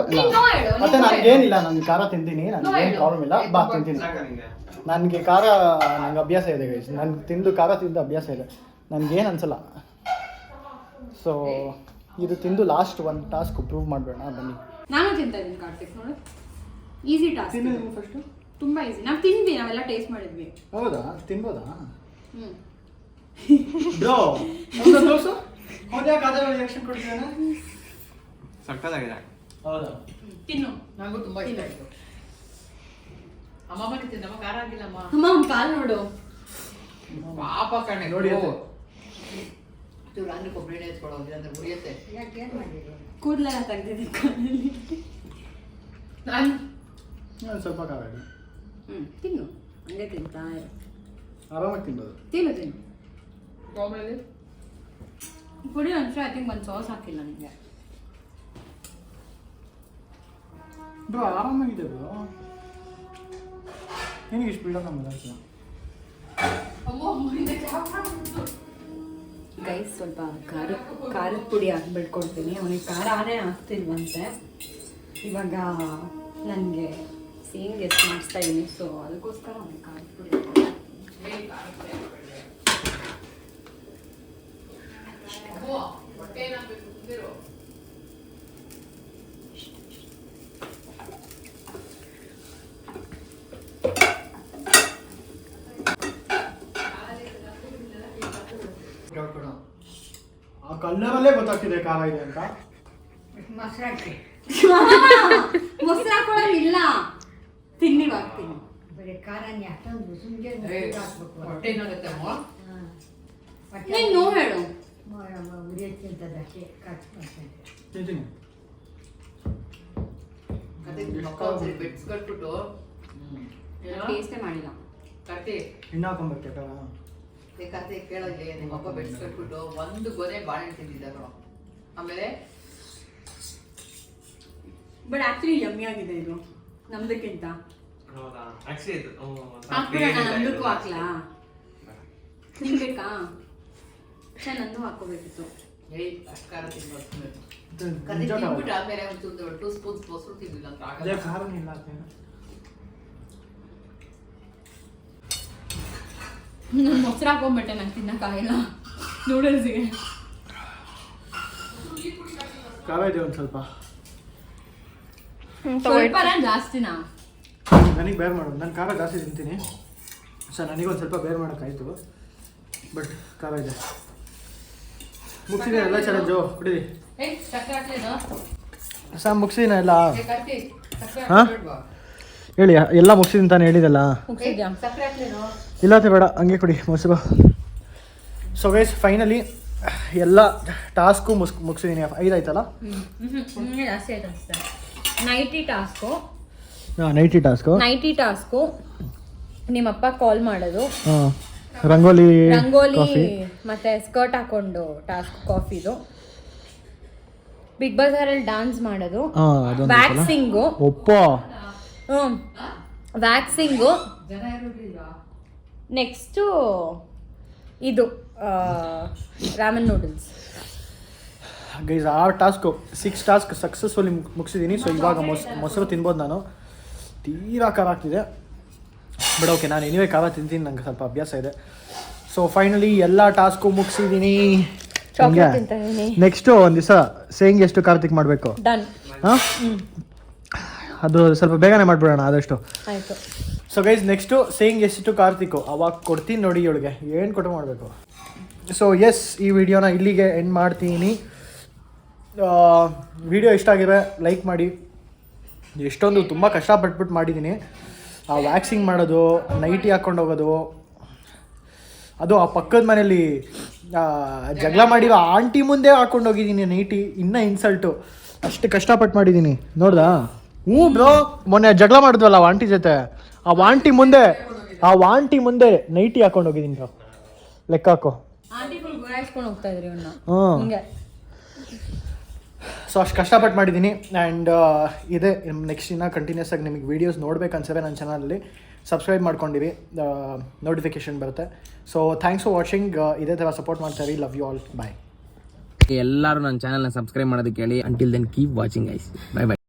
ಮತ್ತೆ ನೀನು ನನಗೇನಿಲ್ಲ. ನಾನು ಖಾರ ತಿಂತೀನಿ, ನನಗೇನು ಪ್ರಾಬ್ಲಮ್ ಇಲ್ಲ. ಬಾ ತಿಂತೀನಿ. ನನಗೆ ಖಾರ ನಂಗೆ ಅಭ್ಯಾಸ ಇದೆ ಗೈಸ್. ನನ್ಗೆ ತಿಂದು ಖಾರ ತಿಂದು ಅಭ್ಯಾಸ ಇದೆ. ನನಗೇನು ಅನ್ಸಲ್ಲ. ಸೊ ಇದು ತಿಂದು ಲಾಸ್ಟ್ ಒಂದು ಟಾಸ್ಕ್ ಪ್ರೂವ್ ಮಾಡಬೇಡ. ಬನ್ನಿ. ನಾನು ತಿಂತಾ ಇದ್ದೀನಿ ಕಾರ್ತಿಕ್. ನೋಡು ಈಸಿ ಟಾಸ್ಕ್. ತಿನ್ನೋದು ಫಸ್ಟು ತುಂಬಾ ಈಸಿ. ನಾವು ತಿಂದ್ವಿ, ನಾವೆಲ್ಲ ಟೇಸ್ಟ್ ಮಾಡಿದ್ವಿ. ಹೌದಾ? ತಿನ್ಬೋದಾ ಹ್ಮ್ ಬ್ರೋ? ತೋರ್ಸು. ಯಾಕೆ ಅದೇ ರಿಯಾಕ್ಷನ್ ಕೊಡ್ತೀರಾ? ಸಕ್ಕತ್ತಾಗಿದೆ. ಹೌದಾ? ತಿನ್ನು. ನಂಗೂ ತುಂಬಾ ಇಷ್ಟ ಆಯ್ತು. ಅಮ್ಮಮ್ಮ ತಿಂದಮ್ಮ ಖಾರ ಆಗಿಲ್ಲಮ್ಮ. ಅಮ್ಮ ಅವ್ನ್ ಕಾಲ್ ನೋಡು. ಪಾಪ ಕಣೆ ನೋಡಿ ಅದು. ಚೂರು ಅಂದ್ರೆ ಕೊಬ್ಬರಿ ಎಣ್ಣೆ ಹಚ್ಕೊಳ್ಳೋದು ಅಂದ್ರೆ ಉರಿಯುತ್ತೆ. ಕೂದಲೆಲ್ಲ ತೆಗ್ದಿದ್ದೀನಿ ಕಾಲಲ್ಲಿ. ನಾನು ಸ್ವಲ್ಪ ಖಾರ ಇದೆ. ತಿನ್ನು. ಹಂಗೆ ತಿಂತಾ ಇರು. ಆರಾಮಾಗಿ ತಿನ್ಬೋದು. ತಿನ್ನು. ಮಾಮೂಲಿ ಪುಡಿ ಒಂದ್ಸಲ ಐ ಥಿಂಕ್ ಒಂದು ಸಾಸ್ ಹಾಕಿಲ್ಲ ನಿಮಗೆ. ಬ್ರೋ ಆರಾಮಾಗಿದೆ ಬ್ರೋ. ನಿನಗೆ ಇಷ್ಟು ಬಿಡೋ ನಮ್ಮ ಗೈಸ್ ಸ್ವಲ್ಪ ಖಾರದ ಪುಡಿ ಹಾಕ್ಬಿಟ್ಕೊಡ್ತೀನಿ. ಅವನಿಗೆ ಖಾರನೇ ಆಗ್ತಿಲ್ವಂತೆ. ಇವಾಗ ನನಗೆ ಸೇಮ್ ಗೆಸ್ಟ್ ಮಾಡಿಸ್ತಾ ಇದ್ದೀನಿ, ಸೊ ಅದಕ್ಕೋಸ್ಕರ ಅವನಿಗೆ ಖಾರದ ಪುಡಿ ಆ ಕಲ್ಲರಲ್ಲೇ ಗೊತ್ತಾಗ್ತಿದೆ ಖಾರ ಇದೆ ಅಂತ. ಮೊಸರು ಹಾಕೊಳ್ಳೋದಿಲ್ಲ, ತಿನ್ನಿ ಹಾಕ್ತೀನಿ. ಹೊಟ್ಟೆ ಏನಾಗುತ್ತೆ ಅಮ್ಮ? ನೀನು ನೋ ಹೇಳು. ತಿಂತೀನಿ. ಅದೇ ಮಕ್ಕ ಒಂದ್ಸರಿ ಬೆಡ್ಸ್ ಕಟ್ಬಿಟ್ಟು ಟೇಸ್ಟೇ ಮಾಡಿಲ್ಲ. ಕಟ್ಟಿ ಇನ್ನು ಹಾಕೊಂಡ್ಬರ್ತೀಯ ಖಾರ? ಕತೆ ಕೇಳೋದಿಲ್ಲ. ನಿಮ್ಮ ಅಪ್ಪ ಬೆಡ್ಸ್ ಕಟ್ಬಿಟ್ಟು ಒಂದು ಗೊನೆ ಬಾಳೆಹಣ್ಣು ತಿಂದಿದ್ದರು. ಆಮೇಲೆ ಬಟ್ ಆಕ್ಚುಲಿ ಯಮ್ಮಿ ಆಗಿದೆ ಇದು ನಮ್ದಕ್ಕಿಂತ. ಹೌದಾ? ಆಕ್ಚುಲಿ ಇದು ಹಾಕ್ಬಿಡೋಣ, ನಮ್ದಕ್ಕೂ ಹಾಕ್ಲಾ? ನಿಂಗೆ ಬೇಕಾ? ಸರ್ ನಂದು ಹಾಕೋಬೇಕಿತ್ತು. ಅಷ್ಟಾರ ತಿನ್ಬೋದು. ಇದು ಕತೆ ನಿಜ ಖಾರ. ತಿನ್ಬಿಟ್ಟು ಆದ್ಮೇಲೆ ಒಂದು 2 ಸ್ಪೂನ್ಸ್ ಮೊಸರು ತಿನ್ನಿಲ್ಲ ಅಂತ ಅದೇ ಆಗಲ್ಲ. ಖಾರನೇ ಇಲ್ಲ ಅಂತ. ನಾನು ಮೊಸರು ಹಾಕೊಂಡ್ಬಿಟ್ಟೆ, ನಂಗೆ ತಿನ್ನಕ್ಕಾಗಿಲ್ಲ ನೂಡಲ್ಸಿಗೆ. ಖಾರ ಇದೆ ಒಂದು ಸ್ವಲ್ಪ. ಸ್ವಲ್ಪ ಜಾಸ್ತಿನಾ? ನನಗೆ ಬೇರೆ ಮಾಡೋದು, ನಾನು ಖಾರ ಜಾಸ್ತಿ ತಿಂತೀನಿ. ಸರ್ ನನಗೊಂದು ಸ್ವಲ್ಪ ಬೇರೆ ಮಾಡೋಕ್ಕಾಯ್ತು, ಬಟ್ ಖಾರ ಇದೆ. ಮುಗಿಸಿದೆ ಎಲ್ಲ ಚಾಲೆಂಜು. ಕುಡೀರಿ ಸಕ್ಕರೆ ಹಾಕ್ಲೇನೋ? ಸರ್ ಮುಗಿಸಿನ ಎಲ್ಲ. ಕತ್ತಿ ಸಕ್ಕರೆ ಹಾ? ಹಾಕ್ಬಿಡ್ವಾ? ಹೇಳಿ ಎಲ್ಲ ಮುಗಿಸಿದ್ದೀನಿ ತಾನು ಹೇಳಿದಲ್ಲ. ಸಕ್ಕರೆ ಹಾಕ್ಲೇನೋ? ಇಲ್ಲತ್ತೆ ಬೇಡ, ಹಂಗೆ ಕುಡಿ ಮೊಸರು. ಸೊ ಗೈಸ್ ಫೈನಲಿ ಎಲ್ಲ ಟಾಸ್ಕು ಮುಗಿಸಿದ್ದೀನಿ. 5 ಆಯ್ತಲ್ಲ? ಜಾಸ್ತಿ ಆಯ್ತು ಅನಿಸ್ತಾ. Nighty task. ಹಾಂ ನೈಟಿ ಟಾಸ್ಕು. ನಿಮ್ಮಪ್ಪ ಕಾಲ್ ಮಾಡೋದು, ಹಾಂ ರಂಗೋಲಿ ಕಾಫಿ. ಮತ್ತೆ ಸ್ಕರ್ಟ್ ಹಾಕೊಂಡು ಟಾಸ್ಕ್ ಕಾಫಿದು. ಬಿಗ್ ಬಜಾರಲ್ಲಿ ಡಾನ್ಸ್ ಮಾಡೋದು, ಹಾಂ ಅದೊಂದು ವ್ಯಾಕ್ಸಿಂಗು. ಒಪ್ಪ ವ್ಯಾಕ್ಸಿಂಗು. ಜನ ಇರೋದಿಲ್ವಾ? ನೆಕ್ಸ್ಟು ಇದು ರಾಮನ್ ನೂಡಲ್ಸ್. ಗೈಸ್ ಆ ಟಾಸ್ಕು 6 ಟಾಸ್ಕ್ ಸಕ್ಸಸ್ಫುಲಿ ಮುಗಿಸಿದ್ದೀನಿ. ಸೊ ಇವಾಗ ಮೊಸರು ತಿನ್ಬೋದು ನಾನು. ತೀರಾ ಖಾರ ಆಗ್ತಿದೆ, ಬಟ್ ಓಕೆ ನಾನು ಎನಿವೇ ಖಾರ ತಿಂತೀನಿ, ನಂಗೆ ಸ್ವಲ್ಪ ಅಭ್ಯಾಸ ಇದೆ. ಸೊ ಫೈನಲಿ ಎಲ್ಲ ಟಾಸ್ಕು ಮುಗಿಸಿದ್ದೀನಿ. ನೆಕ್ಸ್ಟು ಒಂದು ದಿವಸ ಸೇಂಗ್ ಎಷ್ಟು ಕಾರ್ತಿಕ್ ಮಾಡಬೇಕು. ಡನ್. ಹಾಂ ಅದು ಸ್ವಲ್ಪ ಬೇಗನೆ ಮಾಡಿಬಿಡೋಣ ಆದಷ್ಟು. ಆಯಿತು. ಸೊ ಗೈಸ್ ನೆಕ್ಸ್ಟು ಸೇಂಗ್ ಎಷ್ಟು ಕಾರ್ತಿಕ್ಕು ಅವಾಗ ಕೊಡ್ತೀನಿ ನೋಡಿ ಇವಳಿಗೆ ಏನು ಕೊಟ್ಟು ಮಾಡಬೇಕು. ಸೊ ಎಸ್ ಈ ವಿಡಿಯೋನ ಇಲ್ಲಿಗೆ ಎಂಡ್ ಮಾಡ್ತೀನಿ. ವಿಡಿಯೋ ಇಷ್ಟ ಆಗಿದ್ರೆ ಲೈಕ್ ಮಾಡಿ. ಎಷ್ಟೊಂದು ತುಂಬ ಕಷ್ಟಪಟ್ಬಿಟ್ಟು ಮಾಡಿದ್ದೀನಿ. ಆ ವ್ಯಾಕ್ಸಿಂಗ್ ಮಾಡೋದು, ನೈಟಿ ಹಾಕ್ಕೊಂಡು ಹೋಗೋದು, ಅದು ಆ ಪಕ್ಕದ ಮನೇಲಿ ಜಗಳ ಮಾಡಿರೋ ಆಂಟಿ ಮುಂದೆ ಹಾಕ್ಕೊಂಡು ಹೋಗಿದ್ದೀನಿ ನೈಟಿ. ಇನ್ನೂ ಇನ್ಸಲ್ಟು, ಅಷ್ಟು ಕಷ್ಟಪಟ್ಟು ಮಾಡಿದ್ದೀನಿ ನೋಡ್ದಾ? ಹ್ಞೂ ಬ್ರೋ, ಮೊನ್ನೆ ಜಗಳ ಮಾಡಿದ್ವಲ್ಲ ಆ ಆಂಟಿ ಜೊತೆ, ಆ ಆಂಟಿ ಮುಂದೆ ನೈಟಿ ಹಾಕ್ಕೊಂಡು ಹೋಗಿದ್ದೀನಿ ಬ್ರೋ. ಲೆಕ್ಕ ಹಾಕೋ. ಆಂಟಿ ಫುಲ್ ಗುರಾಯಿಸ್ಕೊಂಡು ಹೋಗ್ತಾ ಇದ್ರಿ ಇವನ್ನ. ಹ್ಞೂ ಸೊ ಅಷ್ಟು ಕಷ್ಟಪಟ್ಟು ಮಾಡಿದ್ದೀನಿ. ಆ್ಯಂಡ್ ಇದೆ ನೆಕ್ಸ್ಟ್ ಇನ್ನೂ ಕಂಟಿನ್ಯೂಸ್ ಆಗಿ ನಿಮಗೆ ವೀಡಿಯೋಸ್ ನೋಡ್ಬೇಕು ಅನ್ಸಿದ್ರೆ ನನ್ನ ಚಾನಲಲ್ಲಿ ಸಬ್ಸ್ಕ್ರೈಬ್ ಮಾಡ್ಕೊಂಡಿರಿ, ನೋಟಿಫಿಕೇಶನ್ ಬರುತ್ತೆ. So thanks for watching. ಇದೇ ಥರ ಸಪೋರ್ಟ್ ಮಾಡ್ತಾರೆ. Love you all. ಬಾಯ್. ಎಲ್ಲರೂ ನನ್ನ ಚಾನಲ್ನ ಸಬ್ಸ್ಕ್ರೈಬ್ ಮಾಡೋದಕ್ಕೆ ಹೇಳಿ. Until then keep watching guys. Bye by.